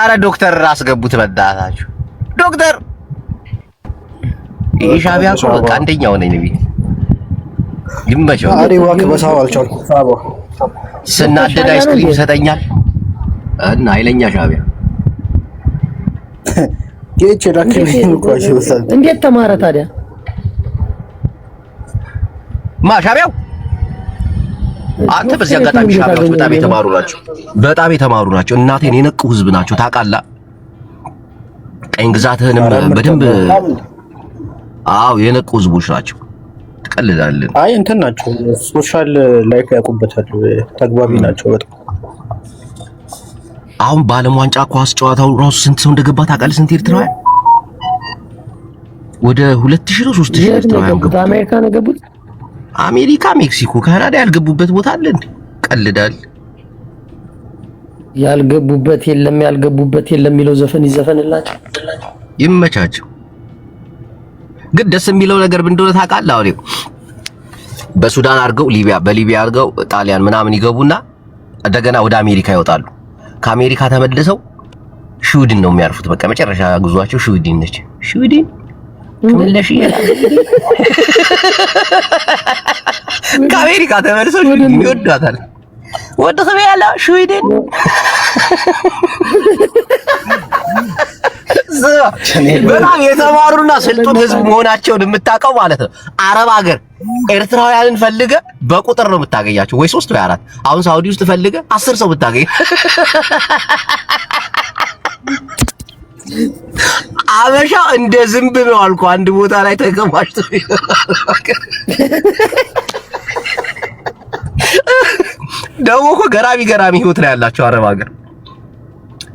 አረ ዶክተር ራስ ገቡት በዳታችሁ ዶክተር የሻቢያ እኮ በቃ አንደኛው ነኝ ቤት ይመቸው። አሪ ዋክ በሳው አልቻልኩም። ሳቦ ስናደድ አይስክሪም ይሰጠኛል እና ኃይለኛ ሻቢያ ጌቼ ዳክሪም እንኳን ይወሰድ። እንዴት ተማረ ታዲያ? ማ ሻቢያው አንተ በዚህ አጋጣሚ ሻቢያዎች በጣም የተማሩ ናቸው። እናቴን የነቁ ህዝብ ናቸው ታውቃለህ። ቀኝ ግዛትህንም በደንብ የነቁ ህዝቦች ናቸው። ትቀልዳለህ። አይ እንትን ናቸው፣ ሶሻል ላይፍ ያውቁበታል፣ ተግባቢ ናቸው በጣም። አሁን በዓለም ዋንጫ ኳስ ጨዋታው ራሱ ስንት ሰው እንደገባ ታውቃለህ? ስንት ኤርትራውያን? ወደ 2000 ነው 3000 ኤርትራውያን ገቡ። አሜሪካ ነው ገቡት። አሜሪካ፣ ሜክሲኮ፣ ካናዳ ያልገቡበት ቦታ አለ እንዴ? ቀልዳል። ያልገቡበት የለም የሚለው ዘፈን ይዘፈንላቸው፣ ይመቻቸው። ግን ደስ የሚለው ነገር ምን እንደሆነ ታውቃለህ? አሁን በሱዳን አድርገው በሊቢያ አድርገው ጣሊያን ምናምን ይገቡና እንደገና ወደ አሜሪካ ይወጣሉ። ከአሜሪካ ተመልሰው ስዊድን ነው የሚያርፉት። በቃ መጨረሻ ጉዟቸው ስዊድን ነች። ስዊድን ከመለሽ ከአሜሪካ ተመልሰው ስዊድን ይወዳታል። ወደ ሰማያላ ስዊድን በጣም የተማሩና ስልጡን ህዝብ መሆናቸውን የምታውቀው ማለት ነው። አረብ ሀገር ኤርትራውያንን ፈልገ በቁጥር ነው የምታገኛቸው፣ ወይ 3 ወይ 4። አሁን ሳውዲ ውስጥ ፈልገ 10 ሰው ብታገኝ አበሻ እንደ ዝንብ ነው አልኩ። አንድ ቦታ ላይ ተቀማጭቶ ደግሞ እኮ ገራሚ ህይወት ላይ ያላቸው አረብ ሀገር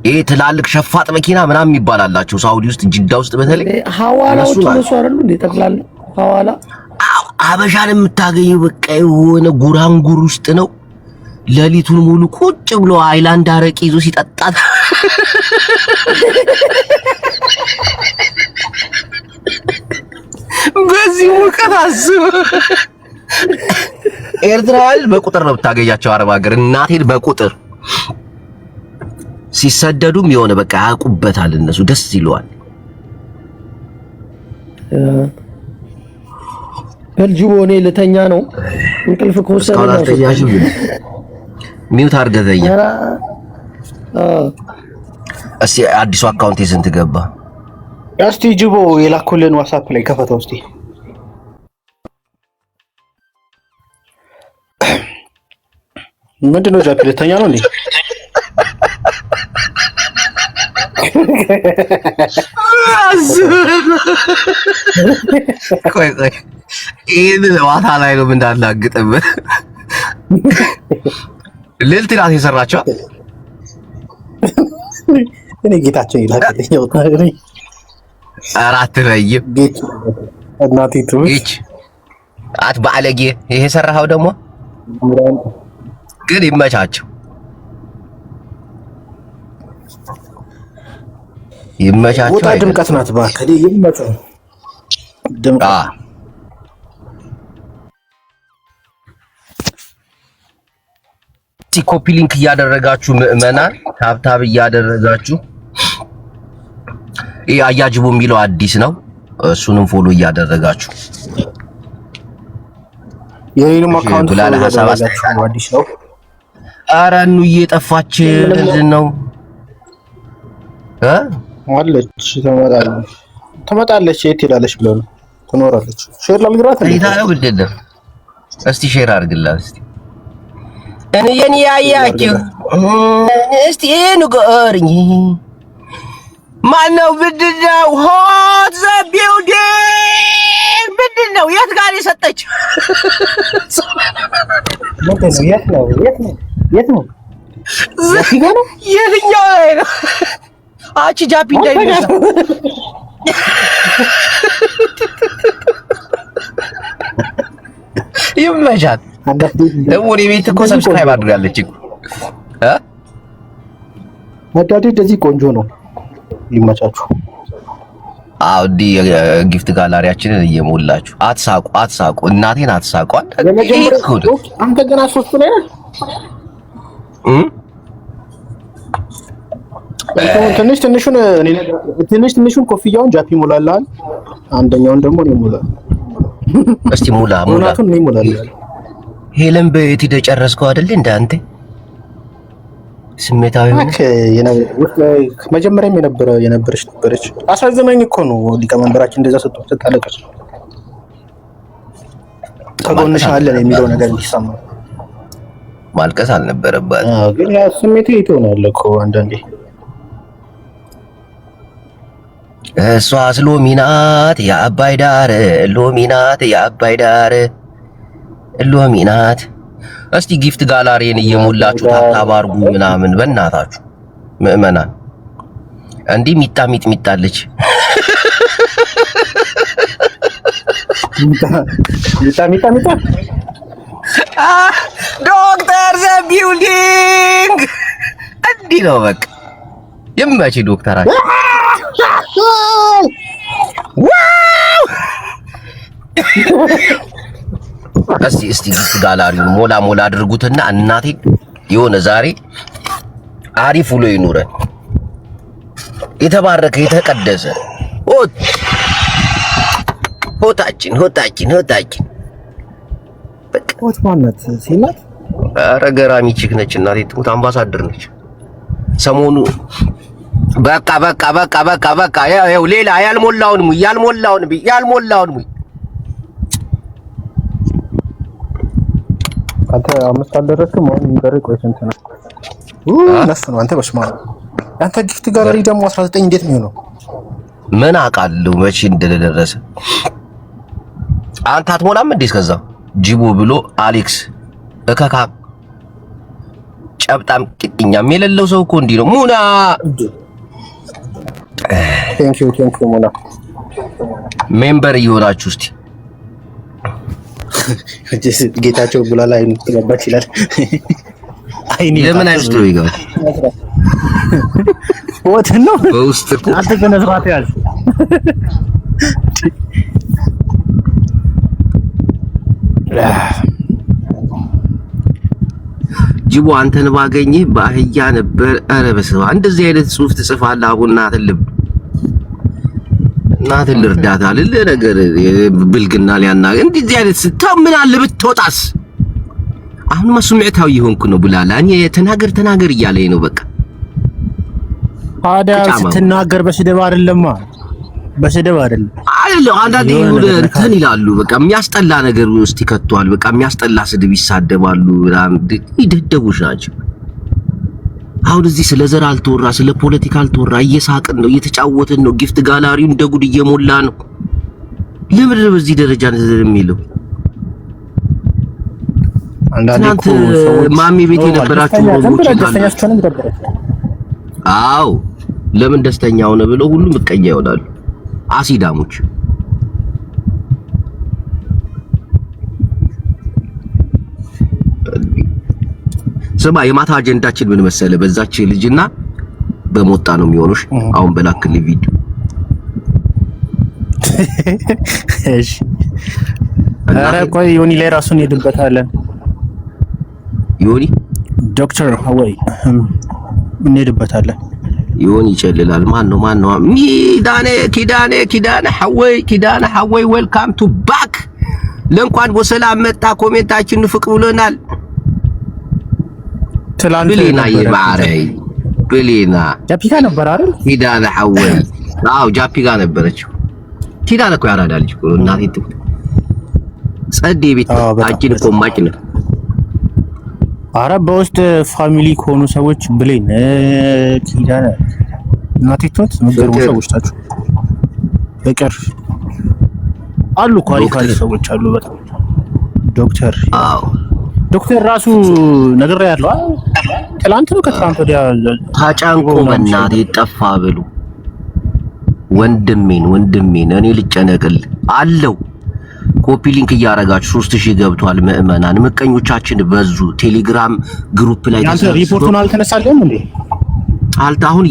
ይሄ ትላልቅ ሸፋጥ መኪና ምናምን ይባላላቸው ሳውዲ ውስጥ ጅዳ ውስጥ በተለይ ሐዋላዎች እነሱ አይደሉ እንዴ? ጠቅላላ ሐዋላ አበሻን የምታገኘው በቃ የሆነ ጉራንጉር ውስጥ ነው። ሌሊቱን ሙሉ ቁጭ ብሎ አይላንድ አረቄ ይዞ ሲጠጣት በዚህ ሙቀት አስብ። ኤርትራውያን በቁጥር ነው የምታገኛቸው አረብ ሀገር። እናቴን በቁጥር ሲሰደዱም የሆነ በቃ ያውቁበታል። እነሱ ደስ ይለዋል። በልጅቦ እኔ ልተኛ ነው እንቅልፍ ከወሰደኝ ሚውት አድርገህ ተኛ። እስቲ አዲሱ አካውንት ስንት ገባ? እስቲ ጅቦ የላኩልን ዋትስአፕ ላይ ከፈተው እስቲ። ምንድነው ጃፒ ልተኛ ነው እንዴ? ቆይ ይሄን ዋታ ላይ ነው እንዳላግጥበት። ልልት ናት የሰራቸው። እኔ ጌታችን ይላልኝ ወጣኝ። አራት ረይም ጌት እናቴ ትውሽ አት ባለጌ ይሄ ሰራው ደግሞ ግን ይመቻቸው ይመቻቸው። ወጣ ድምቀት ናት ባከለ ይመቻቸው። ድምቀት ኮፒ ሊንክ እያደረጋችሁ ምዕመናን ታብታብ እያደረጋችሁ ይሄ አያጅቡ የሚለው አዲስ ነው። እሱንም ፎሎ እያደረጋችሁ የኔንም አካውንት ፎሎ እያደረጋችሁ አዲስ ነው። ኧረ ኑዬ ጠፋች ነው አለች። ትመጣለች። የት ሄዳለች ብለው ነው ትኖራለች። ሼር ላድርግላት እንዴ? ታዲያ ግድ እስቲ ሼር አድርግላት እስቲ እኔ የኔ ያያችሁ እስቲ ንገርኝ። ማነው ብድነው ሆት ዘ ቢልዲንግ ብድነው የት ጋር የሰጠች? የት ነው? የትኛው ላይ ነው? አቺ ጃፒ እንዳይነሳ ይመቻት። ደግሞ እኔ ቤት እኮ ሰብስክራይብ አድርጋለች እኮ አዳዲ እንደዚህ ቆንጆ ነው። ይመቻችሁ። አዎ እንዲህ ጊፍት ጋላሪያችንን እየሞላችሁ አትሳቁ። እናቴን አትሳቁ። አንተ ገና 3 ላይ ነህ። ትንሹን ኮፍያውን ጃፒ ሞላልሃል። አንደኛውን ደግሞ እኔ ሞላለሁ። እስቲ ሙላቱን እኔ ሞላለሁ። ሄለን በየት ሄደህ ጨረስከው አይደል? እንደ አንተ ስሜታዊ ሆነ። መጀመሪያም የነበረች አሳዘመኝ እኮ ነው። ሊቀመንበራችን እንደዛ ስታለቅስ ከጎንሽ አለን የሚለው ነገር እንዲሰማ ማልቀስ አልነበረባት። ግን ያ ስሜት ይተውናል እኮ አንዳንዴ። እሷስ ሎሚ ናት የአባይ ዳር፣ ሎሚ ናት የአባይ ዳር፣ ሎሚ ናት። እስቲ ጊፍት ጋላሪን እየሞላችሁ ታብታብ አድርጉ ምናምን በእናታችሁ ምዕመናን። እንዲህ ሚጣለች ሚጣ ዶክተር ዘ ቢልዲንግ እንዲህ ነው በቃ። ይመች ዶክተራችን። እስቲ ጊፍት ጋላሪውን ሞላ አድርጉትና እናቴ የሆነ ዛሬ አሪፍ ውሎ ይኑረን። የተባረከ የተቀደሰ ሆታችን በቃ ሆት ማለት ሲናት ኧረ ገራሚ ቺክ ነች እናቴ ትሙት፣ አምባሳደር ነች። ሰሞኑ በቃ ያው ሌላ ያልሞላውን አንተ አምስት አልደረስክም። አሁን የሚቀረው ቆይ ስንት ነው? ነፍ ነው አንተ። በስመ አብ አንተ ጊፍት ጋላሪ ደግሞ 19 እንዴት ነው የሆነው? ምን አውቃለሁ መቼ እንደደረሰ። አንተ አትሞላም እንዴ? እስከዛ ጂቦ ብሎ አሌክስ እከካ ጨብጣም ቅጥኛም የሌለው ሰው እኮ እንዲህ ነው። ሙና ቴንክ ዩ ሙና ሜምበር እየሆናችሁ እስቲ ጌታቸው ቡላላ አይኑ ተገባች ይላል። አይኒ ለምን አይስቶ ይገባል? ወት ነው በውስጥ እኮ አንተ ከነዝራት ያዝ ጅቦ አንተን ባገኘህ በአህያ ነበር። ኧረ በስመ አብ እንደዚህ አይነት ጽሑፍ ትጽፋለህ? አቡና እናትን ልርዳታ ልል ነገር ብልግና ሊያናገር እንደዚህ አይነት ስታው ምን አለ ብትወጣስ? አሁን መስሚዕታዊ ይሆንኩ ነው ብላላ። እኔ ተናገር እያለኝ ነው በቃ። ታዲያ ስትናገር በስድብ አይደለም አይደለም። አንዳንዴ እንትን ይላሉ በቃ የሚያስጠላ ነገር ውስጥ ይከቷል። በቃ የሚያስጠላ ስድብ ይሳደባሉ። ይደደቡሽ ናቸው። አሁን እዚህ ስለ ዘር አልተወራ፣ ስለ ፖለቲካ አልተወራ። እየሳቅን ነው፣ እየተጫወትን ነው። ጊፍት ጋላሪው እንደ ጉድ እየሞላ ነው። ለምን በዚህ ደረጃ የሚለው? ትናንት ማሚ ቤት የነበራችሁ አዎ ለምን ደስተኛ ሆነ ብለው ሁሉም ምቀኛ ይሆናሉ። አሲዳሞች ስማ፣ የማታ አጀንዳችን ምን መሰለ? በዛች ልጅና በሞጣ ነው የሚሆኑሽ። አሁን በላክልኝ ቪዲዮ። እሺ ኧረ ቆይ ዮኒ ላይ ራሱን ሄድበታለን። ዮኒ ዶክተር ሀወይ እንሄድበታለን። ዮኒ ይጨልላል። ማን ነው ኪዳነ ሀወይ ዌልካም ቱ ባክ። ለእንኳን በሰላም መጣ። ኮሜንታችን ፍቅ ብሎናል። ብሌና የማረይ ብሌና ጃፒጋ ነበር አይደል? ኪዳነ ሀወይ አዎ ጃፒጋ ነበረች። ኪዳነ እኮ ያራዳ ልጅ እኮ እናቴ ትኩት ጸዴ ቤት አጭን እኮ ማጭ ነው። ኧረ በውስጥ ፋሚሊ ከሆኑ ሰዎች ብሌን ኪዳነ እናቴ ትኩት ምገርሙ ሰዎች ናቸው። ፍቅር አሉ እኮ አሪፍ ሰዎች አሉ በጣም ዶክተር አዎ ዶክተር ራሱ ነገር ያለው ትላንት ነው ከትላንት ወዲያ ታጫንቆ በእናቴ ጠፋ ብሉ ወንድሜን እኔ ልጨነቅል አለው። ኮፒ ሊንክ እያረጋችሁ 3000 ገብቷል። ምዕመናን ምቀኞቻችን በዙ። ቴሌግራም ግሩፕ ላይ ያንተ ሪፖርቱን አልተነሳልም እንዴ? አሁን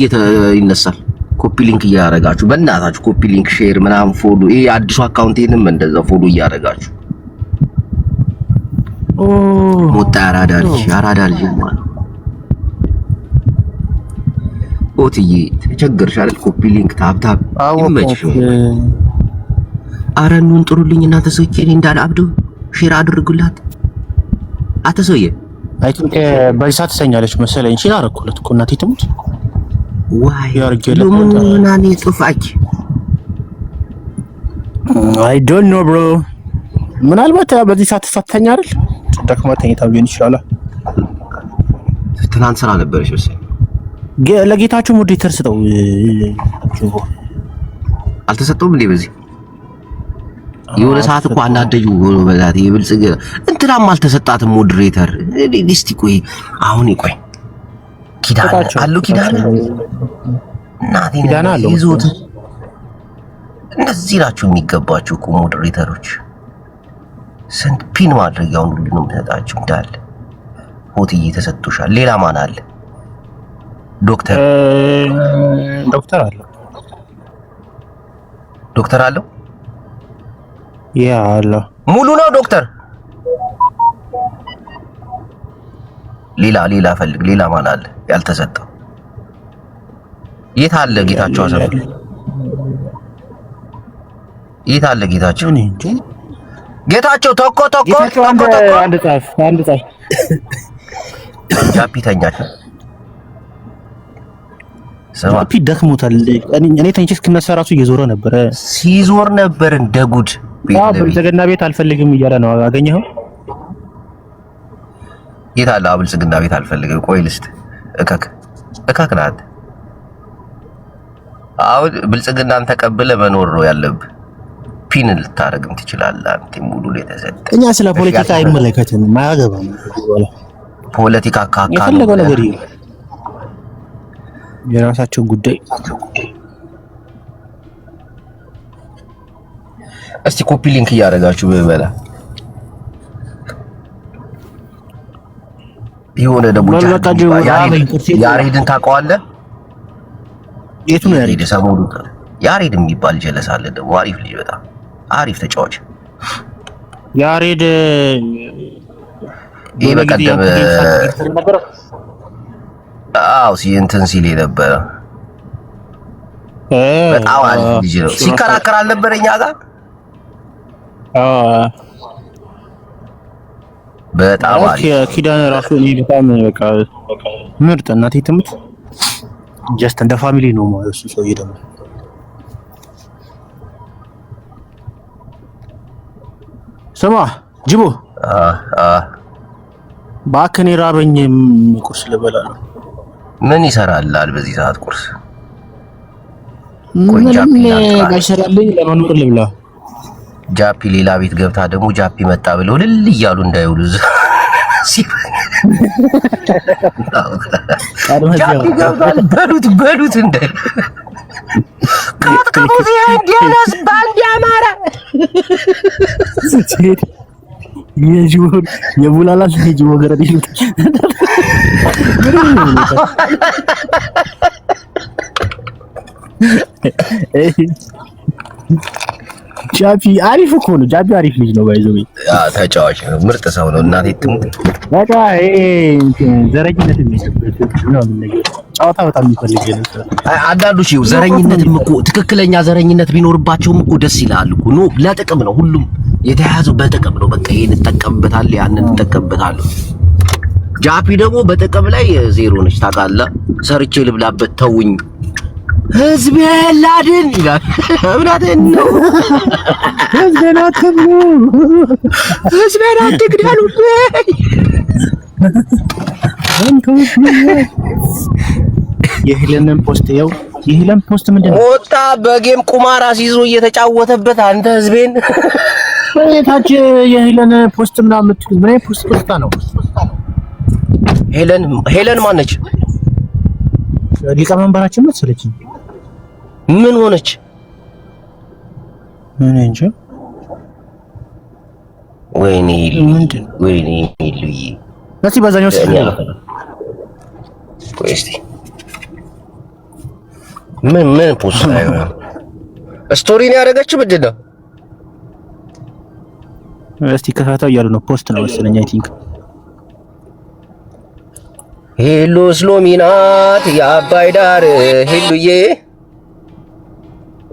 ይነሳል። ኮፒ ሊንክ እያረጋችሁ በእናታችሁ ኮፒ ሊንክ ሼር ምናምን ፎሎ። ይሄ አዲሱ አካውንቴንም እንደዛ ፎሎ እያረጋችሁ ሞጣ ያራዳ ልጅ ማለት ኦትዬ ተቸገርሻል። ኮፒ ሊንክ ታብታብ ይመችሽ። አረኑን ጥሩልኝ እናንተ ሰውዬ። እኔ እንዳለ አብዱ ሼር አድርጉላት። አተሰውዬ አይ ቲንክ በይሳ ተሰኛለች መሰለኝ። ሼር አደረኩለት እኮ እናቴ ትሙት። ዋይ ለምን አኔ ጽፋች አይ ዶንት ኖ ብሮ። ምናልባት በዚህ ሰዓት ተፈተኛ አይደል? ደክማ ተኝታ ቢሆን ይችላል። ትናንት ስራ ነበረች መሰለኝ። ለጌታቸው ሞዴሬተር ስጠው። አልተሰጠውም እንዴ? በዚህ የሆነ ሰዓት እኮ አናደጁ በዛት የብልጽግ እንትናም አልተሰጣትም ሞዴሬተር። እስቲ ቆይ አሁን ቆይ ኪዳን አለው ኪዳን ኪዳን አለው ይዞት እነዚህ ናቸው የሚገባቸው እኮ ሞዴሬተሮች። ስንት ፒን ማድረጊያውን ሁሉ ነው የምሰጣቸው እንዳለ ሆትዬ ተሰጥቶሻል። ሌላ ማን አለ? ዶክተር አለው ዶክተር አለው ያ አለው ሙሉ ነው ዶክተር። ሌላ ፈልግ። ሌላ ማን አለ ያልተሰጠው? የት አለ ጌታቸው አሰፋ? የት አለ ጌታቸው? ጌታቸው ቶኮ አንድ ጻፍ ጃፒተኛች ጃፒ ደክሞታል። እኔ ተንቼ እስክነሳ ራሱ እየዞረ ነበር ሲዞር ነበር እንደ ጉድ። ብልጽግና ቤት አልፈልግም እያለ ነው። አገኘኸው? የት አለ ብልጽግና ቤት አልፈልግም? ቆይ ልስት እከክ ናት። አሁን ብልጽግናን ተቀብለ መኖር ነው ያለብህ። ፒን ልታረግም ትችላለህ አንተ። ሙሉ ላይ ተሰጠ። እኛ ስለ ፖለቲካ አይመለከተንም፣ አያገባንም። ፖለቲካ ካካ የፈለገው ነገር የራሳቸው ጉዳይ። እስቲ ኮፒ ሊንክ እያደረጋችሁ በበላ የሆነ ደግሞ ያሬድን ታውቀዋለህ? የቱ ነው ያሬድ? ሰሞኑ ያሬድ የሚባል ጀለስ አለ ደግሞ አሪፍ ልጅ፣ በጣም አሪፍ ተጫዋች ያሬድ። ይሄ በቀደም እንትን ሲል የነበረ በጣም አሪፍ ልጅ ነው። ሲከራከር አልነበረ እኛ ጋር በጣም አሪፍ ኪዳን ራሱ እኔ በጣም በቃ ምርጥ እናቴ ትምት ጀስት እንደ ፋሚሊ ነው ማለት እሱ ሰውዬ ደግሞ ስማ ጅቦ ባከኔ ራበኝ ቁርስ ልበላ ነው። ምን ይሰራልሃል በዚህ ሰዓት ቁርስ? ምንም ጋይሰራልኝ ለመኖር ልብላ። ጃፒ ሌላ ቤት ገብታ ደግሞ ጃፒ መጣ ብለው ልል እያሉ እንዳይውሉ ጃፒ ገብቷል በሉት እንዳይ ከሙዚ እንዲያነስ ባንዲ አማራ የቡላላስ ልጅ ወገረድ ይሉት ጃፒ አሪፍ እኮ ነው። ጃፒ አሪፍ ልጅ ነው። ባይዘው ተጫዋች ነው፣ ምርጥ ሰው ነው። እናቴ ትሙት በቃ ዘረኝነት የሚሰበት ነው ነገር ጨዋታ በጣም የሚፈልግ ነው። አንዳንዶች ይኸው ዘረኝነትም እኮ ትክክለኛ ዘረኝነት ቢኖርባቸውም እኮ ደስ ይላል እኮ ነው። ለጥቅም ነው፣ ሁሉም የተያዘው በጥቅም ነው። በቃ ይሄን እንጠቀምበታለን፣ ያንን እንጠቀምበታለን። ጃፒ ደግሞ በጥቅም ላይ ዜሮ ነች። ታውቃለህ፣ ሰርቼ ልብላበት ተውኝ፣ ህዝቤን ላድን ይላል። እውነቴን ነው። ህዝቤን አትግደሉ፣ ህዝቤን አትግደሉ። የሄለንን ፖስት ያው የሄለን ፖስት ምንድን ነው? ወጣ በጌም ቁማር አስይዞ እየተጫወተበት አንተ ህዝቤን ታች የሄለን ፖስት ምናምን ምን ፖስት ፖስታ ነው? ሄለን ማነች? ሊቀመንበራችን መሰለችኝ። ምን ሆነች? ምን እንጂ ወይኔ ምንድን ወይኔ ልይ ነሲ በዛኛው ሲል እስቲ ምን ፖስት ነው? ስቶሪ ነው ያደረገችው ምንድን ነው? እስቲ ከታታው እያሉ ነው። ፖስት ነው መሰለኝ አይ ቲንክ። ሄሎ ስሎሚናት የአባይ ዳር ሄሉዬ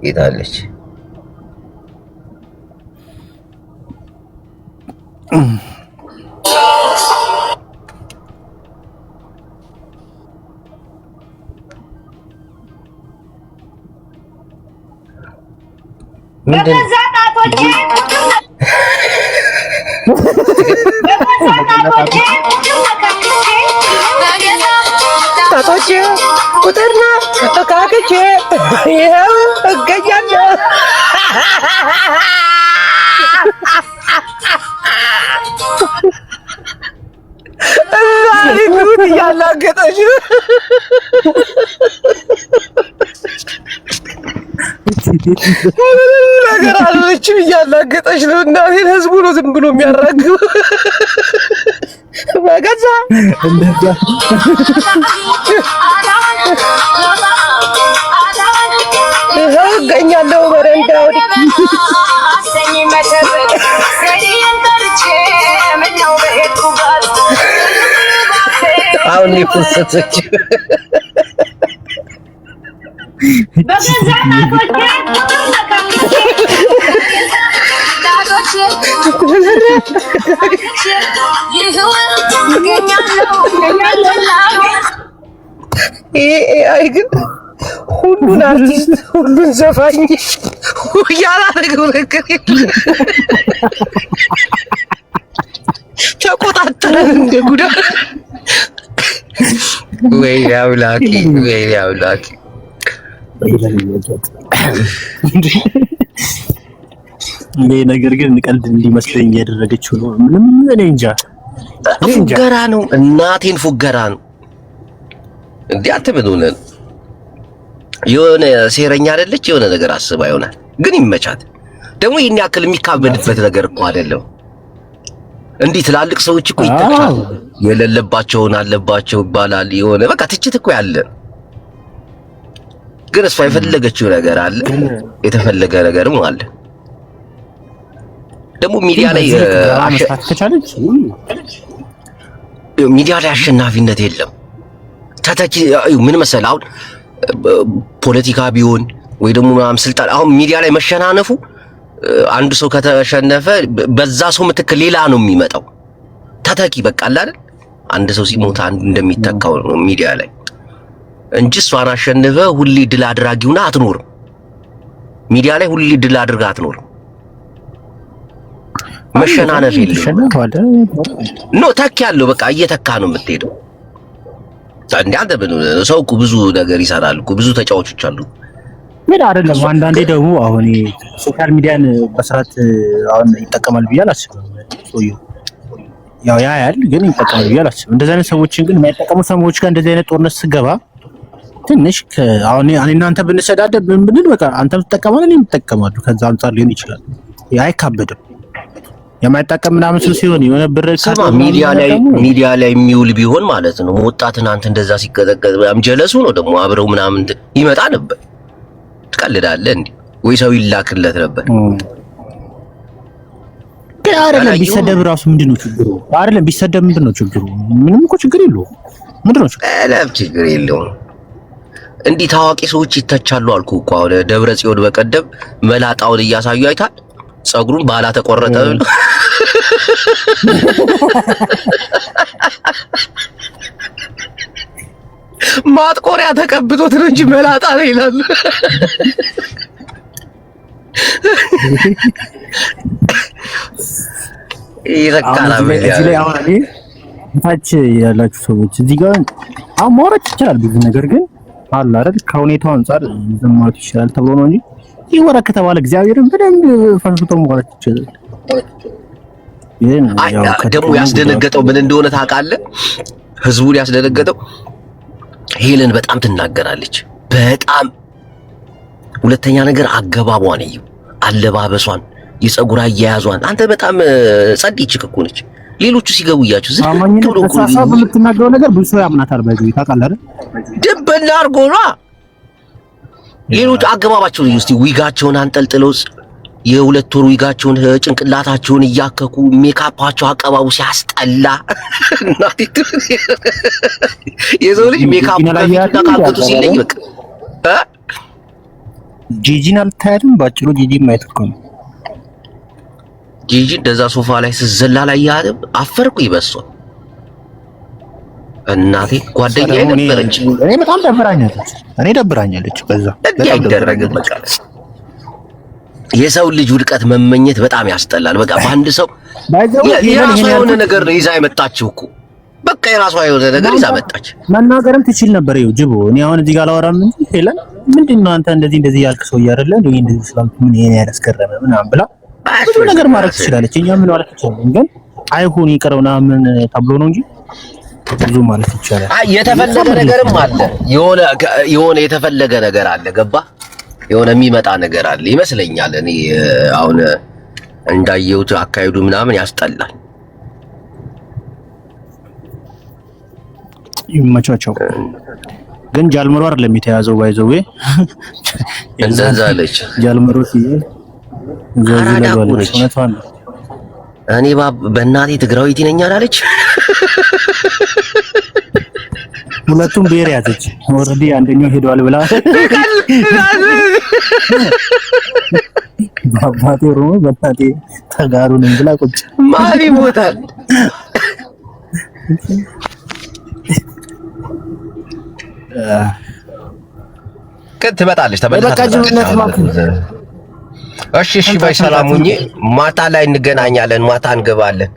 የታለች? ምንድን ዳቶቼ ቁጥርና ተካክቼ ይኸው እገኛለሁ። እናት እያላገጠች ነገር አለችም እያላገጠች ነው። እናቴን ህዝቡ ነው ዝም ብሎ የሚያራግበው በገዛ ይኸው እገኛለሁ በረንዳ አሁን የፈሰሰች አይ ግን ሁሉን አርቲስት ሁሉን ዘፋኝ ያላረገው ነገር ተቆጣጠረን እንደ ጉዳ ወይ አምላኬ ወይ አምላኬ ይሄ ነገር ግን ቀልድ እንዲመስለኝ እያደረገችው ነው። ምንም እኔ እንጃ ፉገራ ነው፣ እናቴን ፉገራ ነው። እንዴ አትበሉ ነን የሆነ ሴረኛ አይደለች፣ የሆነ ነገር አስባ ይሆናል። ግን ይመቻት። ደግሞ ይሄን ያክል የሚካበድበት ነገር እኮ አይደለም። እንዲህ ትላልቅ ሰዎች እኮ ይተቻሉ፣ የሌለባቸውን አለባቸው ይባላል። የሆነ በቃ ትችት እኮ ያለ ግን እሷ የፈለገችው ነገር አለ፣ የተፈለገ ነገርም አለ። ደግሞ ሚዲያ ላይ ሚዲያ ላይ አሸናፊነት የለም። ተተኪ ምን መሰለህ አሁን ፖለቲካ ቢሆን ወይ ደግሞ ምናምን ስልጣን አሁን ሚዲያ ላይ መሸናነፉ አንድ ሰው ከተሸነፈ በዛ ሰው ምትክ ሌላ ነው የሚመጣው ተተኪ በቃ አይደል? አንድ ሰው ሲሞት አንድ እንደሚተካው ነው ሚዲያ ላይ እንጂ እሷን አሸንፈ ሁሌ ድል አድራጊውና አትኖርም። ሚዲያ ላይ ሁሌ ድል አድርጋ አትኖርም። መሸናነፍ የለም ነው ተኪ ያለው በቃ እየተካ ነው የምትሄደው። አንዳንድ ሰው እኮ ብዙ ነገር ይሰራል እኮ ብዙ ተጫዋቾች አሉ። ምን አይደለም አንዳንዴ ደግሞ አሁን ሶሻል ሚዲያን በስርዓት አሁን ይጠቀማል ብዬ አላስብም። ያው ያያል ግን ይጠቀማል ብዬ አላስብም። እንደዚህ አይነት ሰዎችን ግን የማይጠቀሙ ሰዎች ጋር እንደዚህ አይነት ጦርነት ስገባ ትንሽ አሁን እናንተ ብንሰዳደብ ብንል በቃ አንተም ትጠቀማለህ እኔም እጠቀማለሁ። ከዛ አንፃር ሊሆን ይችላል። አይካበድም። የማይጠቀም ምናምን ሲሆን የሆነ ብር ሚዲያ ላይ የሚውል ቢሆን ማለት ነው። ወጣትን አንተ እንደዛ ሲቀጠቀጥ በጣም ጀለሱ ነው ደግሞ አብረው ምናምን ይመጣ ነበር። ትቀልዳለህ እንዴ ወይ ሰው ይላክለት ነበር። ግን አይደለም ቢሰደብ ራሱ ምንድነው ችግሩ? አይደለም ቢሰደብ ምንድነው ችግሩ? ምንም እኮ ችግር የለውም። ምንድነው ችግር የለውም። እንዲህ ታዋቂ ሰዎች ይተቻሉ አልኩ እኮ። አሁን ደብረ ጽዮን በቀደም መላጣውን እያሳዩ አይታል። ጸጉሩን ባላ ተቆረጠ ብሎ ማጥቆሪያ ተቀብቶት ነው እንጂ መላጣ ነው ይላል። እዚህ ላይ አሁን እኔ ታች ያላችሁ ሰዎች እዚህ ጋር አሁን ማውራት ይችላል ብዙ ነገር ግን አለ አይደል ከሁኔታው አንፃር ዘማት ይችላል ተብሎ ነው እንጂ ይወራ ከተባለ እግዚአብሔርን በደንብ ፈንፍቶ ማውራት ይችላል። ደግሞ ያስደነገጠው ምን እንደሆነ ታውቃለህ? ህዝቡን ያስደነገጠው ሄለን በጣም ትናገራለች። በጣም ሁለተኛ ነገር አገባቧን እዩ፣ አለባበሷን፣ የፀጉር አያያዟን። አንተ በጣም ጸድይ ችክኩ ነች። ሌሎቹ ሲገቡ እያችሁ ዝም ብሎ ተሳሳብ የምትናገረው ነገር ብዙ ሰው ያምናታል። ባይዘው ታውቃለህ አይደል? ድብና አርጎና ሌሎቹ አገባባቸውን እዩ እስቲ። ዊጋቸውን አንጠልጥለው የሁለት ወር ዊጋቸውን ጭንቅላታቸውን እያከኩ ሜካፓቸው አቀባቡ ሲያስጠላ እናቴ የሰው ልጅ ሜካፕ ተቃቅቶ ሲለኝ በቃ ጂጂን አልታያትም። ባጭሩ ጂጂ ማየት እኮ ነው። ጂጂ እንደዛ ሶፋ ላይ ስዘላ ላይ ያለም አፈርኩ ይበሷ እናቴ ጓደኛዬ ነበረች። እኔ በጣም ደብራኛለች። በዛ አይደረግም በቃ የሰው ልጅ ውድቀት መመኘት በጣም ያስጠላል። በቃ በአንድ ሰው የራሷ የሆነ ነገር ነው ይዛ የመጣችው እኮ በቃ በቃ የራሷ የሆነ ነገር ይዛ መጣች። መናገርም ትችል ነበር። ይኸው ጅቦ እኔ አሁን እዚህ ጋር አላወራም እንጂ ሄለን ምንድነው አንተ እንደዚህ ያልክ ሰው አይደለ እንዴ? እንደዚህ ስላልኩ ምን ይሄን ያስገረመ ምናምን ብላ ብዙ ነገር ማድረግ ትችላለች። እኛ ምን ማለት ይችላል ግን አይሁን ይቀርውና ምን ተብሎ ነው እንጂ ብዙ ማለት ይቻላል። የተፈለገ ነገርም አለ። የሆነ የተፈለገ ነገር አለ። ገባ የሆነ የሚመጣ ነገር አለ ይመስለኛል። እኔ አሁን እንዳየሁት አካሄዱ ምናምን ያስጠላል። ይመቻቸው ግን ጃልመሮ አይደለም የተያዘው ባይዘው እንደዛ አለች ጃልመሮ ሲል ዘዘለዋለች። እኔ በእናቴ ትግራዊት ነኝ አላለች። ሁለቱም ብሔር ያዘች። ኦሬዲ አንደኛው ሄዷል ብላ ባባቴ ሮሞ በታቴ ተጋሩ ነኝ ብላ ቁጭ ማሪ ሞታል። ትመጣለች ተመልሳ። እሺ በይ ሰላም ሁኚ። ማታ ላይ እንገናኛለን። ማታ እንገባለን።